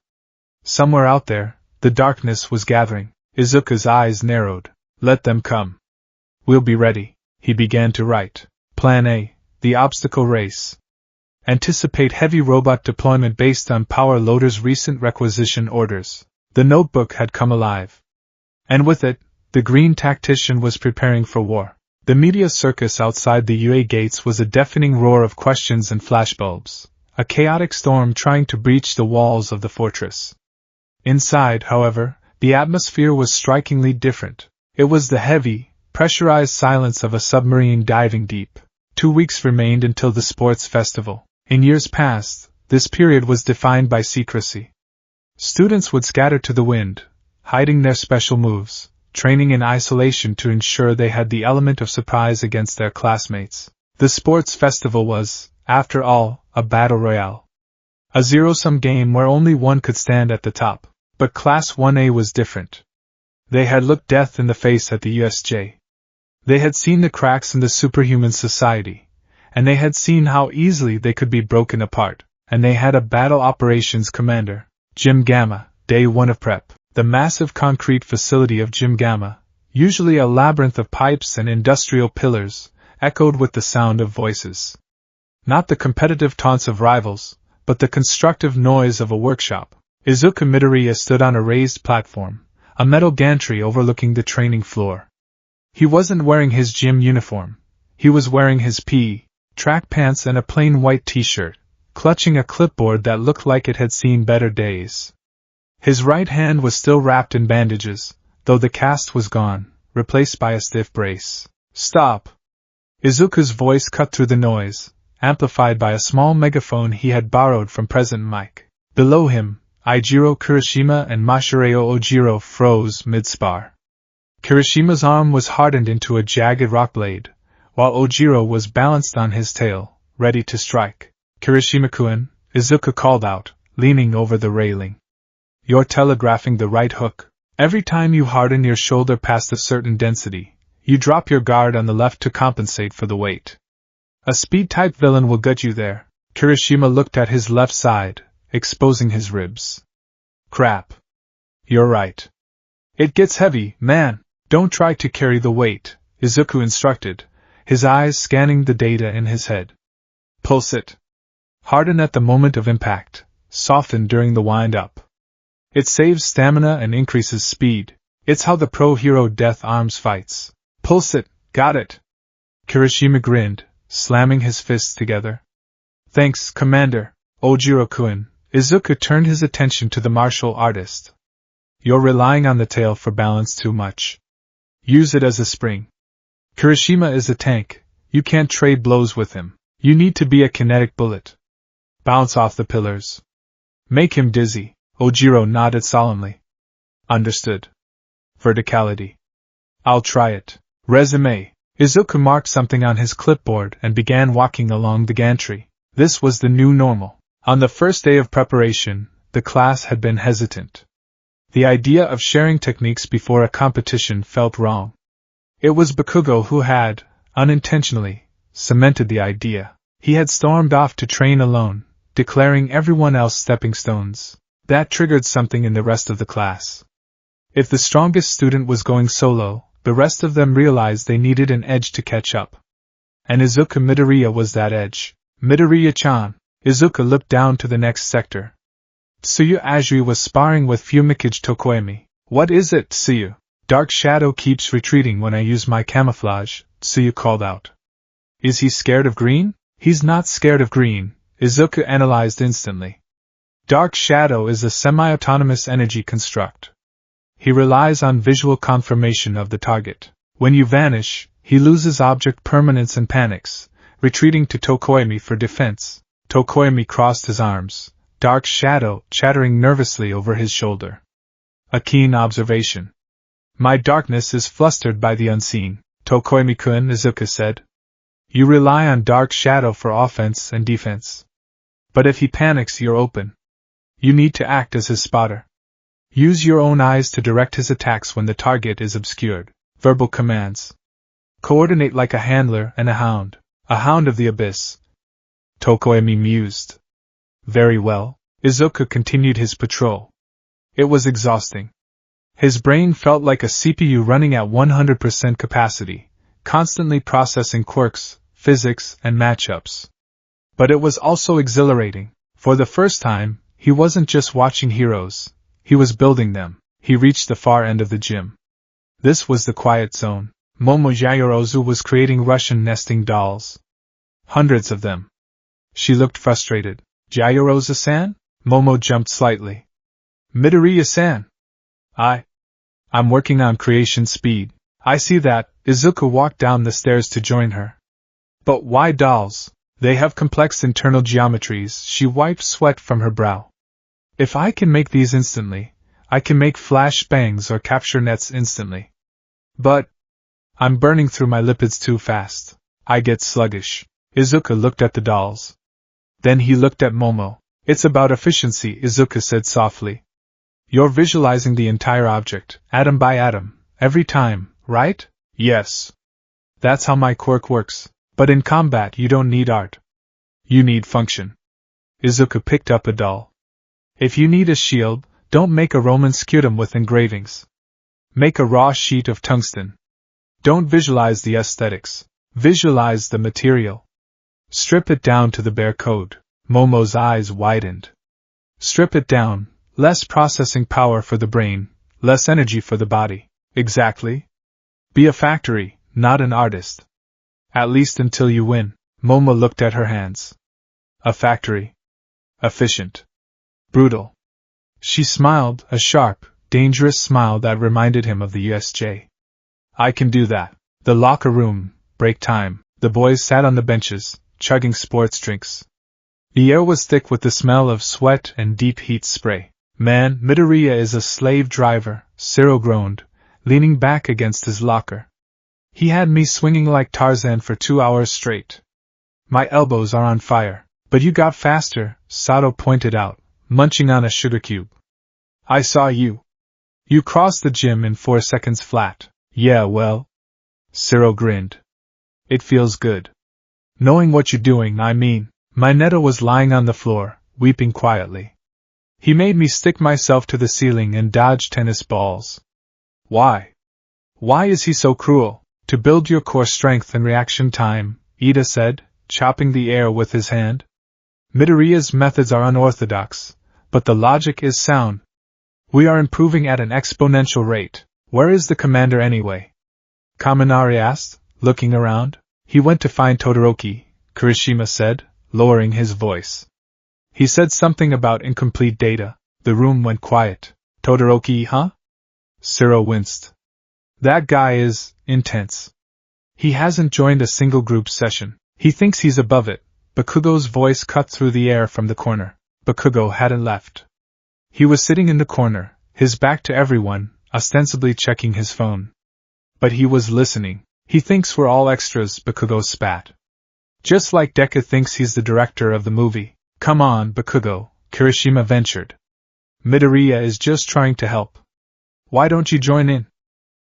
Somewhere out there, the darkness was gathering. Izuku's eyes narrowed. Let them come. We'll be ready. He began to write. Plan A, the obstacle race. Anticipate heavy robot deployment based on Power Loader's recent requisition orders. The notebook had come alive. And with it, the green tactician was preparing for war. The media circus outside the UA gates was a deafening roar of questions and flashbulbs, a chaotic storm trying to breach the walls of the fortress. Inside, however, the atmosphere was strikingly different. It was the heavy, pressurized silence of a submarine diving deep. 2 weeks remained until the sports festival. In years past, this period was defined by secrecy. Students would scatter to the wind, hiding their special moves, training in isolation to ensure they had the element of surprise against their classmates. The sports festival was, after all, a battle royale. A zero-sum game where only one could stand at the top. But Class 1A was different. They had looked death in the face at the USJ. They had seen the cracks in the superhuman society, and they had seen how easily they could be broken apart, and they had a battle operations commander, Jim Gamma, day 1 of prep. The massive concrete facility of Jim Gamma, usually a labyrinth of pipes and industrial pillars, echoed with the sound of voices. Not the competitive taunts of rivals, but the constructive noise of a workshop. Izuku Midoriya stood on a raised platform, a metal gantry overlooking the training floor. He wasn't wearing his gym uniform. He was wearing his track pants and a plain white t-shirt, clutching a clipboard that looked like it had seen better days. His right hand was still wrapped in bandages, though the cast was gone, replaced by a stiff brace. Stop! Izuku's voice cut through the noise, amplified by a small megaphone he had borrowed from President Mike. Below him, Eijiro Kirishima and Mashireo Ojiro froze mid-spar. Kirishima's arm was hardened into a jagged rock blade, while Ojiro was balanced on his tail, ready to strike. Kirishima-kun, Izuku called out, leaning over the railing. You're telegraphing the right hook. Every time you harden your shoulder past a certain density, you drop your guard on the left to compensate for the weight. A speed-type villain will get you there. Kirishima looked at his left side, exposing his ribs. Crap. You're right. It gets heavy, man. Don't try to carry the weight, Izuku instructed, his eyes scanning the data in his head. Pulse it. Harden at the moment of impact, soften during the wind-up. It saves stamina and increases speed. It's how the pro-hero Death Arms fights. Pulse it, got it. Kirishima grinned, slamming his fists together. Thanks, Commander. Ojiro-kun. Izuku turned his attention to the martial artist. You're relying on the tail for balance too much. Use it as a spring. Kirishima is a tank. You can't trade blows with him. You need to be a kinetic bullet. Bounce off the pillars. Make him dizzy. Ojiro nodded solemnly. Understood. Verticality. I'll try it. Resume. Izuku marked something on his clipboard and began walking along the gantry. This was the new normal. On the first day of preparation, the class had been hesitant. The idea of sharing techniques before a competition felt wrong. It was Bakugo who had, unintentionally, cemented the idea. He had stormed off to train alone, declaring everyone else stepping stones. That triggered something in the rest of the class. If the strongest student was going solo, the rest of them realized they needed an edge to catch up. And Izuku Midoriya was that edge. Midoriya-chan. Izuku looked down to the next sector. Tsuyu Azuri was sparring with Fumikage Tokoemi. What is it, Tsuyu? Dark Shadow keeps retreating when I use my camouflage, Tsuyu called out. Is he scared of green? He's not scared of green, Izuku analyzed instantly. Dark Shadow is a semi-autonomous energy construct. He relies on visual confirmation of the target. When you vanish, he loses object permanence and panics, retreating to Tokoemi for defense. Tokoemi crossed his arms, Dark Shadow chattering nervously over his shoulder. A keen observation. My darkness is flustered by the unseen, Tokoemi-kun, Izuku said. You rely on Dark Shadow for offense and defense. But if he panics, you're open. You need to act as his spotter. Use your own eyes to direct his attacks when the target is obscured. Verbal commands. Coordinate like a handler and a hound of the abyss. Tokoemi mused. Very well. Izuku continued his patrol. It was exhausting. His brain felt like a CPU running at 100% capacity, constantly processing quirks, physics, and matchups. But it was also exhilarating. For the first time, he wasn't just watching heroes, he was building them. He reached the far end of the gym. This was the quiet zone. Momo Yayorozu was creating Russian nesting dolls. Hundreds of them. She looked frustrated. Yayorozu-san? Momo jumped slightly. Midoriya-san. I'm working on creation speed. I see that. Izuku walked down the stairs to join her. But why dolls? They have complex internal geometries. She wiped sweat from her brow. If I can make these instantly, I can make flash bangs or capture nets instantly. But I'm burning through my lipids too fast. I get sluggish. Izuku looked at the dolls. Then he looked at Momo. It's about efficiency, Izuku said softly. You're visualizing the entire object, atom by atom, every time, right? Yes. That's how my quirk works. But in combat you don't need art. You need function. Izuku picked up a doll. If you need a shield, don't make a Roman scutum with engravings. Make a raw sheet of tungsten. Don't visualize the aesthetics. Visualize the material. Strip it down to the bare code. Momo's eyes widened. Strip it down. Less processing power for the brain, less energy for the body. Exactly. Be a factory, not an artist. At least until you win. Momo looked at her hands. A factory. Efficient. Brutal. She smiled, a sharp, dangerous smile that reminded him of the USJ. I can do that. The locker room, break time. The boys sat on the benches, chugging sports drinks. The air was thick with the smell of sweat and deep heat spray. Man, Midoriya is a slave driver, Ciro groaned, leaning back against his locker. He had me swinging like Tarzan for 2 hours straight. My elbows are on fire. But you got faster, Sato pointed out, munching on a sugar cube. I saw you. You crossed the gym in 4 seconds flat. Yeah, well. Ciro grinned. It feels good. Knowing what you're doing, I mean. Mineta was lying on the floor, weeping quietly. He made me stick myself to the ceiling and dodge tennis balls. Why? Why is he so cruel? To build your core strength and reaction time, Ida said, chopping the air with his hand. Midoriya's methods are unorthodox, but the logic is sound. We are improving at an exponential rate. Where is the commander anyway? Kaminari asked, looking around. He went to find Todoroki, Kirishima said, lowering his voice. He said something about incomplete data. The room went quiet. Todoroki, huh? Siro winced. That guy is intense. He hasn't joined a single group session. He thinks he's above it. Bakugo's voice cut through the air from the corner. Bakugo hadn't left. He was sitting in the corner, his back to everyone, ostensibly checking his phone. But he was listening. He thinks we're all extras, Bakugo spat. Just like Deku thinks he's the director of the movie. Come on, Bakugo, Kirishima ventured. Midoriya is just trying to help. Why don't you join in?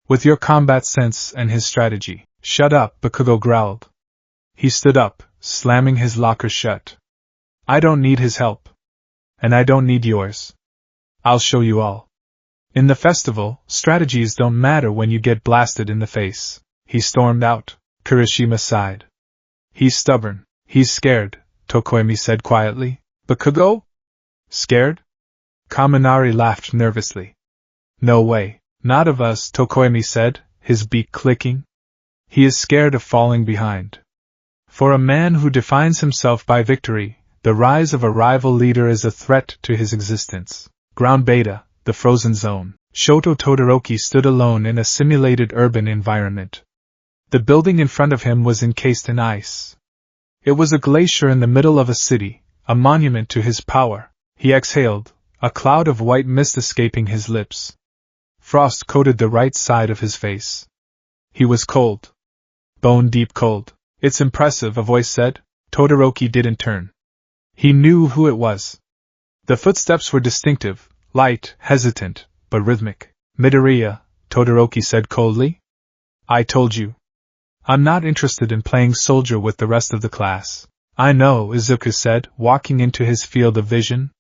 With your combat sense and his strategy. Shut up, Bakugo growled. He stood up, slamming his locker shut. I don't need his help. And I don't need yours. I'll show you all. In the festival, strategies don't matter when you get blasted in the face. He stormed out. Kirishima sighed. He's stubborn. He's scared, Tokoemi said quietly. Bakugo? Scared? Kaminari laughed nervously. No way. Not of us, Tokoemi said, his beak clicking. He is scared of falling behind. For a man who defines himself by victory, the rise of a rival leader is a threat to his existence. Ground Beta, the frozen zone. Shoto Todoroki stood alone in a simulated urban environment. The building in front of him was encased in ice. It was a glacier in the middle of a city, a monument to his power. He exhaled, a cloud of white mist escaping his lips. Frost coated the right side of his face. He was cold. Bone-deep cold. It's impressive, a voice said. Todoroki didn't turn. He knew who it was. The footsteps were distinctive, light, hesitant, but rhythmic. Midoriya, Todoroki said coldly. I told you. I'm not interested in playing soldier with the rest of the class. I know, Izuku said, walking into his field of vision.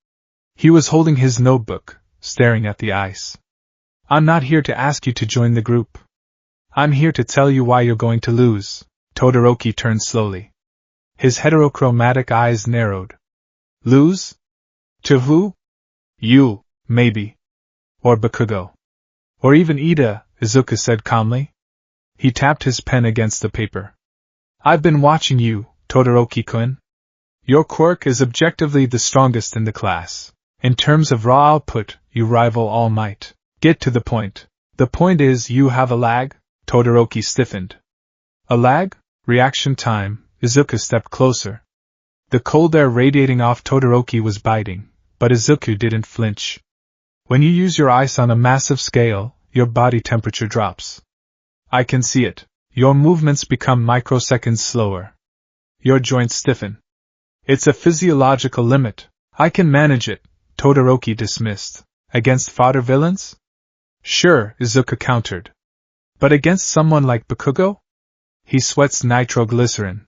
He was holding his notebook, staring at the ice. I'm not here to ask you to join the group. I'm here to tell you why you're going to lose. Todoroki turned slowly. His heterochromatic eyes narrowed. Lose? To who? You, maybe. Or Bakugo. Or even Ida, Izuku said calmly. He tapped his pen against the paper. I've been watching you, Todoroki-kun. Your quirk is objectively the strongest in the class. In terms of raw output, you rival All Might. Get to the point. The point is you have a lag? Todoroki stiffened. A lag? Reaction time. Izuku stepped closer. The cold air radiating off Todoroki was biting, but Izuku didn't flinch. When you use your ice on a massive scale, your body temperature drops. I can see it. Your movements become microseconds slower. Your joints stiffen. It's a physiological limit. I can manage it, Todoroki dismissed. Against fodder villains? Sure, Izuku countered. But against someone like Bakugo? He sweats nitroglycerin.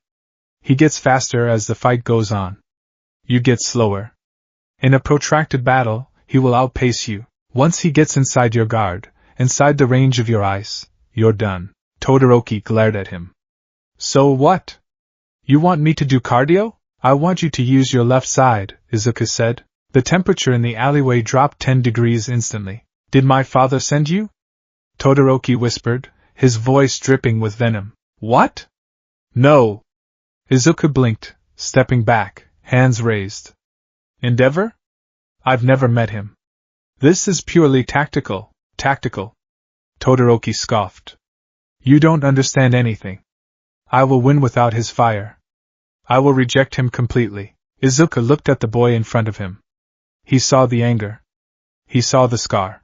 He gets faster as the fight goes on. You get slower. In a protracted battle, he will outpace you. Once he gets inside your guard, inside the range of your ice, you're done. Todoroki glared at him. So what? You want me to do cardio? I want you to use your left side, Izuku said. The temperature in the alleyway dropped 10 degrees instantly. Did my father send you? Todoroki whispered, his voice dripping with venom. What? No. Izuku blinked, stepping back, hands raised. Endeavor? I've never met him. This is purely tactical. Tactical. Todoroki scoffed. You don't understand anything. I will win without his fire. I will reject him completely. Izuku looked at the boy in front of him. He saw the anger. He saw the scar.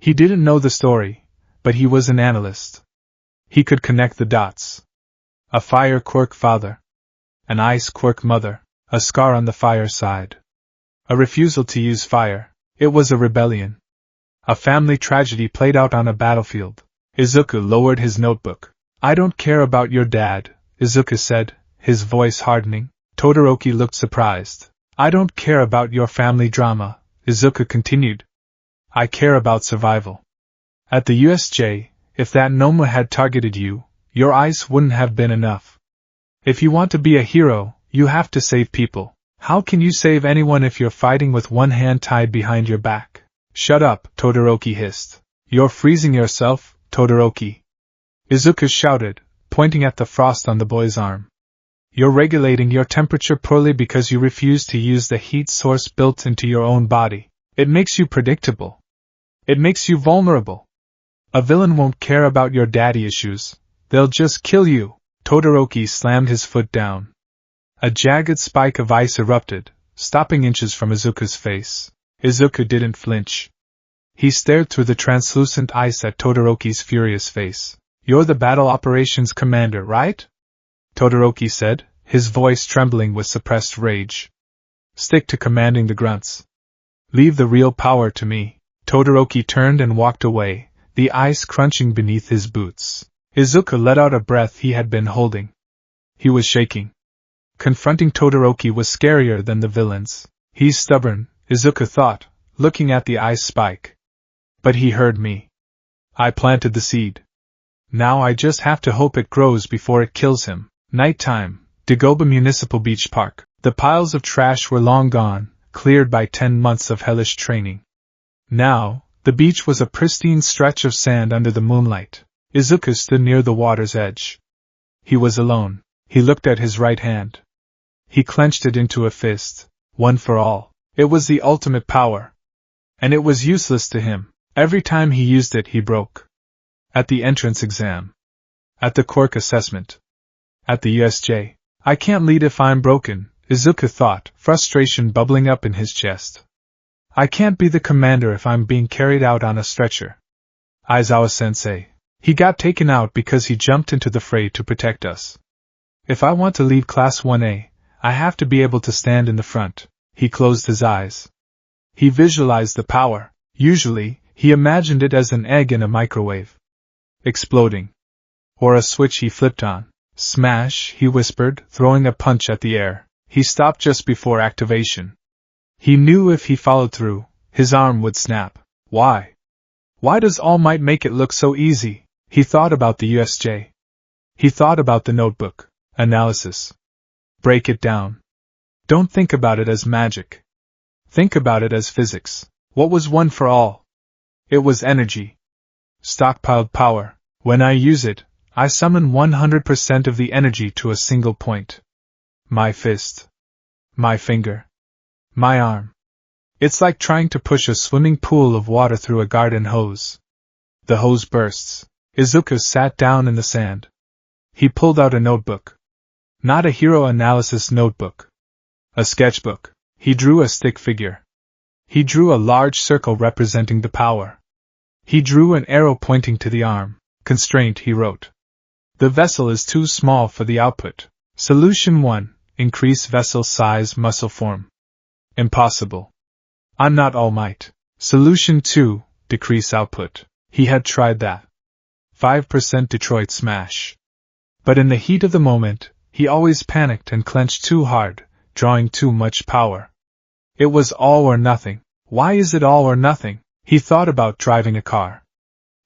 He didn't know the story, but he was an analyst. He could connect the dots. A fire quirk father. An ice quirk mother. A scar on the fire side. A refusal to use fire. It was a rebellion. A family tragedy played out on a battlefield. Izuku lowered his notebook. I don't care about your dad, Izuku said, his voice hardening. Todoroki looked surprised. I don't care about your family drama, Izuku continued. I care about survival. At the USJ, if that Noma had targeted you, your ice wouldn't have been enough. If you want to be a hero, you have to save people. How can you save anyone if you're fighting with one hand tied behind your back? Shut up, Todoroki hissed. You're freezing yourself, Todoroki. Izuku shouted, pointing at the frost on the boy's arm. You're regulating your temperature poorly because you refuse to use the heat source built into your own body. It makes you predictable. It makes you vulnerable. A villain won't care about your daddy issues. They'll just kill you. Todoroki slammed his foot down. A jagged spike of ice erupted, stopping inches from Izuku's face. Izuku didn't flinch. He stared through the translucent ice at Todoroki's furious face. You're the battle operations commander, right? Todoroki said, his voice trembling with suppressed rage. Stick to commanding the grunts. Leave the real power to me. Todoroki turned and walked away, the ice crunching beneath his boots. Izuku let out a breath he had been holding. He was shaking. Confronting Todoroki was scarier than the villains. He's stubborn, Izuku thought, looking at the ice spike. But he heard me. I planted the seed. Now I just have to hope it grows before it kills him. Nighttime, Dagoba Municipal Beach Park. The piles of trash were long gone, cleared by 10 months of hellish training. Now, the beach was a pristine stretch of sand under the moonlight. Izuku stood near the water's edge. He was alone. He looked at his right hand. He clenched it into a fist, one for all. It was the ultimate power. And it was useless to him. Every time he used it, he broke. At the entrance exam. At the quirk assessment. At the USJ. I can't lead if I'm broken, Izuku thought, frustration bubbling up in his chest. I can't be the commander if I'm being carried out on a stretcher. Aizawa-sensei. He got taken out because he jumped into the fray to protect us. If I want to lead Class 1A, I have to be able to stand in the front. He closed his eyes. He visualized the power. Usually, he imagined it as an egg in a microwave. Exploding. Or a switch he flipped on. Smash, he whispered, throwing a punch at the air. He stopped just before activation. He knew if he followed through, his arm would snap. Why? Why does All Might make it look so easy? He thought about the USJ. He thought about the notebook. Analysis. Break it down. Don't think about it as magic. Think about it as physics. What was one for all? It was energy. Stockpiled power. When I use it, I summon 100% of the energy to a single point. My fist. My finger. My arm. It's like trying to push a swimming pool of water through a garden hose. The hose bursts. Izuku sat down in the sand. He pulled out a notebook. Not a hero analysis notebook. A sketchbook. He drew a stick figure. He drew a large circle representing the power. He drew an arrow pointing to the arm. Constraint, he wrote. The vessel is too small for the output. Solution 1. Increase vessel size, muscle form. Impossible. I'm not All Might. Solution 2. Decrease output. He had tried that. 5% Detroit smash. But in the heat of the moment, he always panicked and clenched too hard, drawing too much power. It was all or nothing. Why is it all or nothing? He thought about driving a car.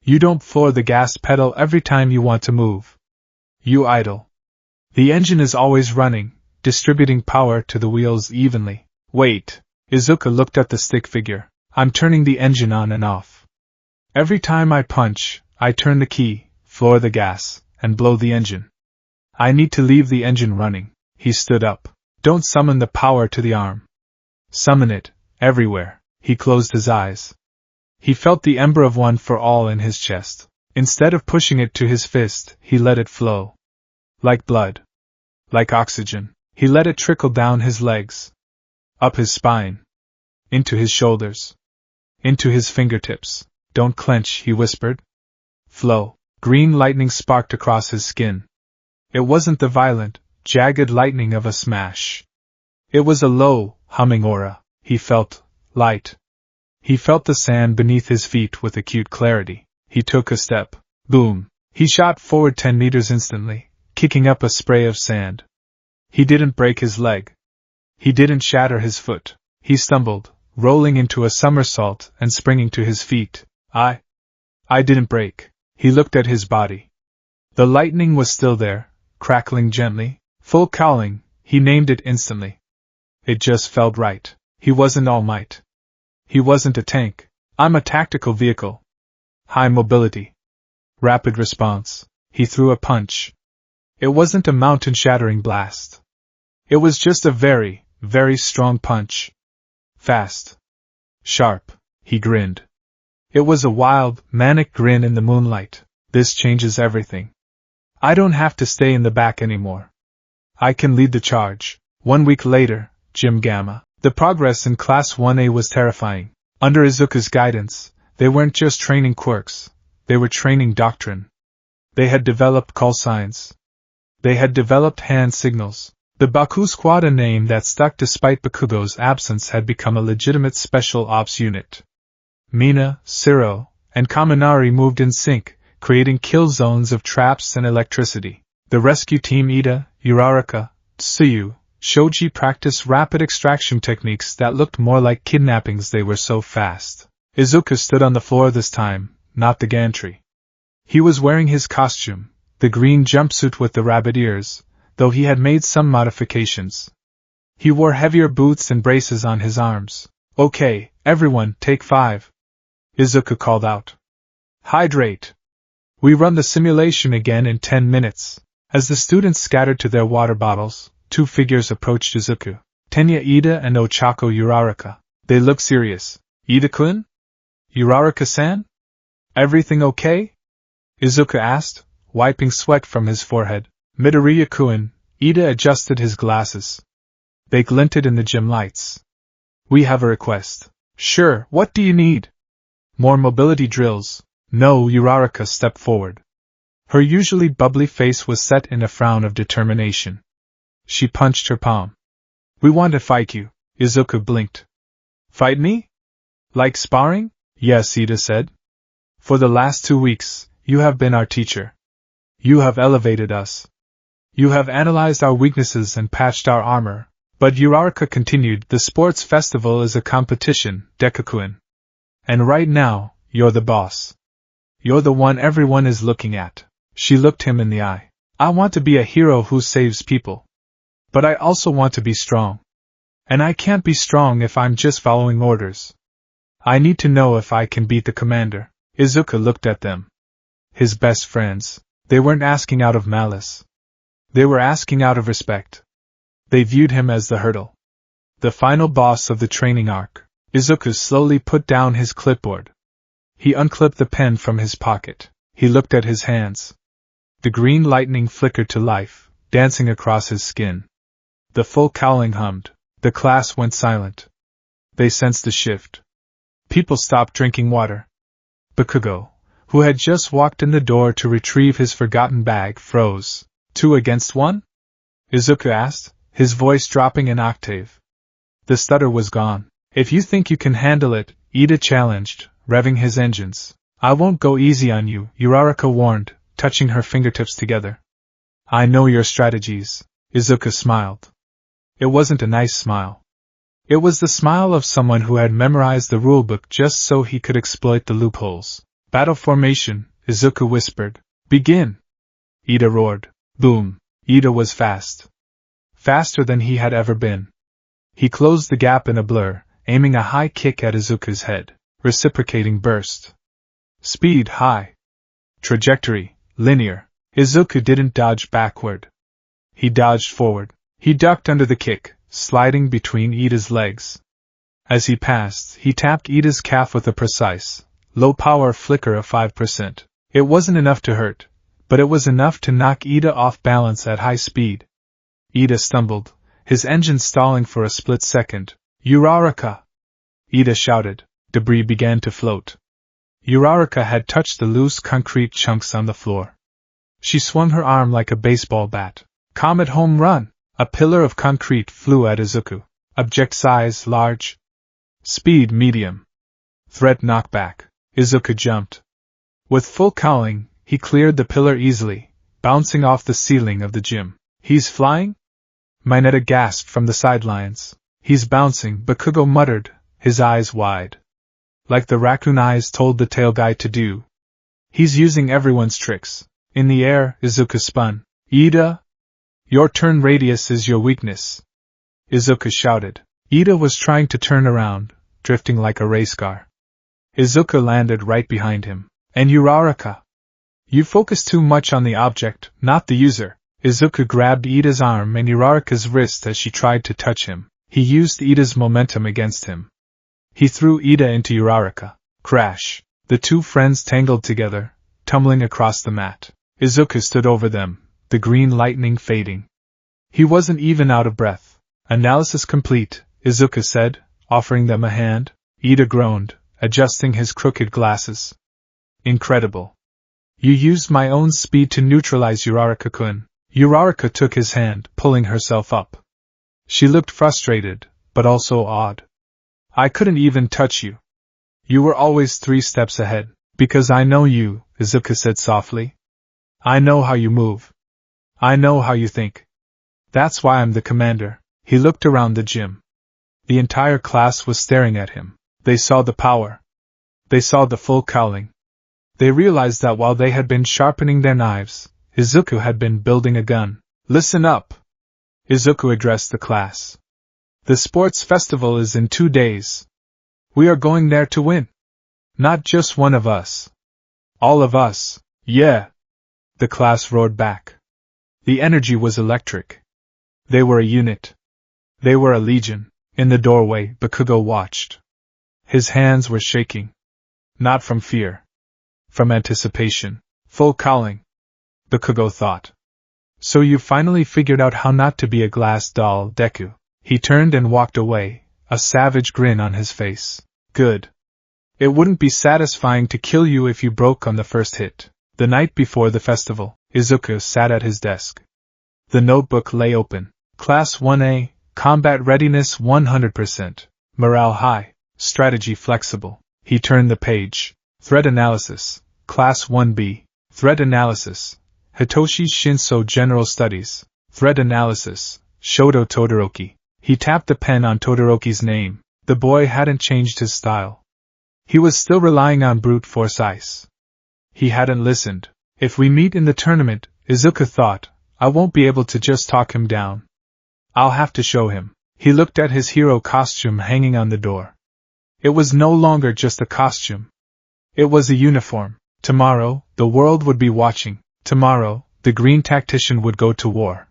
You don't floor the gas pedal every time you want to move. You idle. The engine is always running, distributing power to the wheels evenly. Wait. Izuku looked at the stick figure. I'm turning the engine on and off. Every time I punch, I turn the key, floor the gas, and blow the engine. I need to leave the engine running. He stood up. Don't summon the power to the arm. Summon it, everywhere. He closed his eyes. He felt the ember of one for all in his chest. Instead of pushing it to his fist, he let it flow. Like blood. Like oxygen. He let it trickle down his legs. Up his spine. Into his shoulders. Into his fingertips. Don't clench, he whispered. Flow. Green lightning sparked across his skin. It wasn't the violent, jagged lightning of a smash. It was a low, humming aura. He felt light. He felt the sand beneath his feet with acute clarity. He took a step. Boom. He shot forward 10 meters instantly, kicking up a spray of sand. He didn't break his leg. He didn't shatter his foot. He stumbled, rolling into a somersault and springing to his feet. I didn't break. He looked at his body. The lightning was still there, crackling gently. Full cowling, he named it instantly. It just felt right. He wasn't All Might. He wasn't a tank. I'm a tactical vehicle. High mobility. Rapid response. He threw a punch. It wasn't a mountain-shattering blast. It was just a very, very strong punch. Fast. Sharp. He grinned. It was a wild, manic grin in the moonlight. This changes everything. I don't have to stay in the back anymore. I can lead the charge. 1 week later, Gym Gamma. The progress in Class 1A was terrifying. Under Izuku's guidance, they weren't just training quirks, they were training doctrine. They had developed call signs. They had developed hand signals. The Baku Squad, a name that stuck despite Bakugo's absence, had become a legitimate special ops unit. Mina, Siro, and Kaminari moved in sync, creating kill zones of traps and electricity. The rescue team Ida, Uraraka, Tsuyu, Shoji practiced rapid extraction techniques that looked more like kidnappings, they were so fast. Izuku stood on the floor this time, not the gantry. He was wearing his costume, the green jumpsuit with the rabbit ears, though he had made some modifications. He wore heavier boots and braces on his arms. Okay, everyone, take 5. Izuku called out. Hydrate. We run the simulation again in 10 minutes. As the students scattered to their water bottles, 2 figures approached Izuku. Tenya Ida and Ochako Uraraka. They looked serious. Ida-kun? Uraraka-san? Everything okay? Izuku asked, wiping sweat from his forehead. Midoriya-kun, Ida adjusted his glasses. They glinted in the gym lights. We have a request. Sure, what do you need? More mobility drills. No, Uraraka stepped forward. Her usually bubbly face was set in a frown of determination. She punched her palm. We want to fight you, Izuku blinked. Fight me? Like sparring? Yes, Ida said. For the last 2 weeks, you have been our teacher. You have elevated us. You have analyzed our weaknesses and patched our armor. But Uraraka continued, the sports festival is a competition, Deku-kun. And right now, you're the boss. You're the one everyone is looking at. She looked him in the eye. I want to be a hero who saves people. But I also want to be strong. And I can't be strong if I'm just following orders. I need to know if I can beat the commander. Izuku looked at them. His best friends. They weren't asking out of malice. They were asking out of respect. They viewed him as the hurdle. The final boss of the training arc. Izuku slowly put down his clipboard. He unclipped the pen from his pocket. He looked at his hands. The green lightning flickered to life, dancing across his skin. The full cowling hummed. The class went silent. They sensed a shift. People stopped drinking water. Bakugo, who had just walked in the door to retrieve his forgotten bag, froze. 2 against 1? Izuku asked, his voice dropping an octave. The stutter was gone. If you think you can handle it, Ida challenged, revving his engines. I won't go easy on you, Uraraka warned, touching her fingertips together. I know your strategies. Izuku smiled. It wasn't a nice smile. It was the smile of someone who had memorized the rulebook just so he could exploit the loopholes. Battle formation, Izuku whispered. Begin! Ida roared. Boom! Ida was fast. Faster than he had ever been. He closed the gap in a blur, aiming a high kick at Izuku's head. Reciprocating burst. Speed high. Trajectory linear. Izuku didn't dodge backward. He dodged forward. He ducked under the kick, sliding between Ida's legs. As he passed, he tapped Ida's calf with a precise, low-power flicker of 5%. It wasn't enough to hurt, but it was enough to knock Ida off balance at high speed. Ida stumbled, his engine stalling for a split second. Uraraka! Ida shouted. Debris began to float. Uraraka had touched the loose concrete chunks on the floor. She swung her arm like a baseball bat. Comet home run! A pillar of concrete flew at Izuku. Object size large. Speed medium. Threat knockback. Izuku jumped. With full cowling, he cleared the pillar easily, bouncing off the ceiling of the gym. He's flying? Mineta gasped from the sidelines. He's bouncing, Bakugo muttered, his eyes wide. Like the raccoon eyes told the tail guy to do. He's using everyone's tricks. In the air, Izuku spun. Ida? Your turn radius is your weakness, Izuku shouted. Ida was trying to turn around, drifting like a race car. Izuku landed right behind him. And Uraraka? You focus too much on the object, not the user. Izuku grabbed Ida's arm and Uraraka's wrist as she tried to touch him. He used Ida's momentum against him. He threw Ida into Uraraka. Crash! The two friends tangled together, tumbling across the mat. Izuku stood over them, the green lightning fading. He wasn't even out of breath. Analysis complete, Izuku said, offering them a hand. Ida groaned, adjusting his crooked glasses. Incredible. You used my own speed to neutralize Uraraka-kun. Uraraka took his hand, pulling herself up. She looked frustrated, but also awed. I couldn't even touch you. You were always 3 steps ahead. Because I know you, Izuku said softly. I know how you move. I know how you think. That's why I'm the commander. He looked around the gym. The entire class was staring at him. They saw the power. They saw the full cowling. They realized that while they had been sharpening their knives, Izuku had been building a gun. Listen up! Izuku addressed the class. The sports festival is in 2 days. We are going there to win. Not just one of us. All of us. Yeah! The class roared back. The energy was electric. They were a unit. They were a legion. In the doorway, Bakugo watched. His hands were shaking. Not from fear. From anticipation. Full cowling. Bakugo thought. So you finally figured out how not to be a glass doll, Deku. He turned and walked away, a savage grin on his face. Good. It wouldn't be satisfying to kill you if you broke on the first hit. The night before the festival, Izuku sat at his desk. The notebook lay open. Class 1A, combat readiness 100%, morale high, strategy flexible. He turned the page. Threat analysis, Class 1B, threat analysis, Hitoshi Shinso General Studies, threat analysis, Shoto Todoroki. He tapped the pen on Todoroki's name. The boy hadn't changed his style. He was still relying on brute force ice. He hadn't listened. If we meet in the tournament, Izuku thought, I won't be able to just talk him down. I'll have to show him. He looked at his hero costume hanging on the door. It was no longer just a costume. It was a uniform. Tomorrow, the world would be watching. Tomorrow, the green tactician would go to war.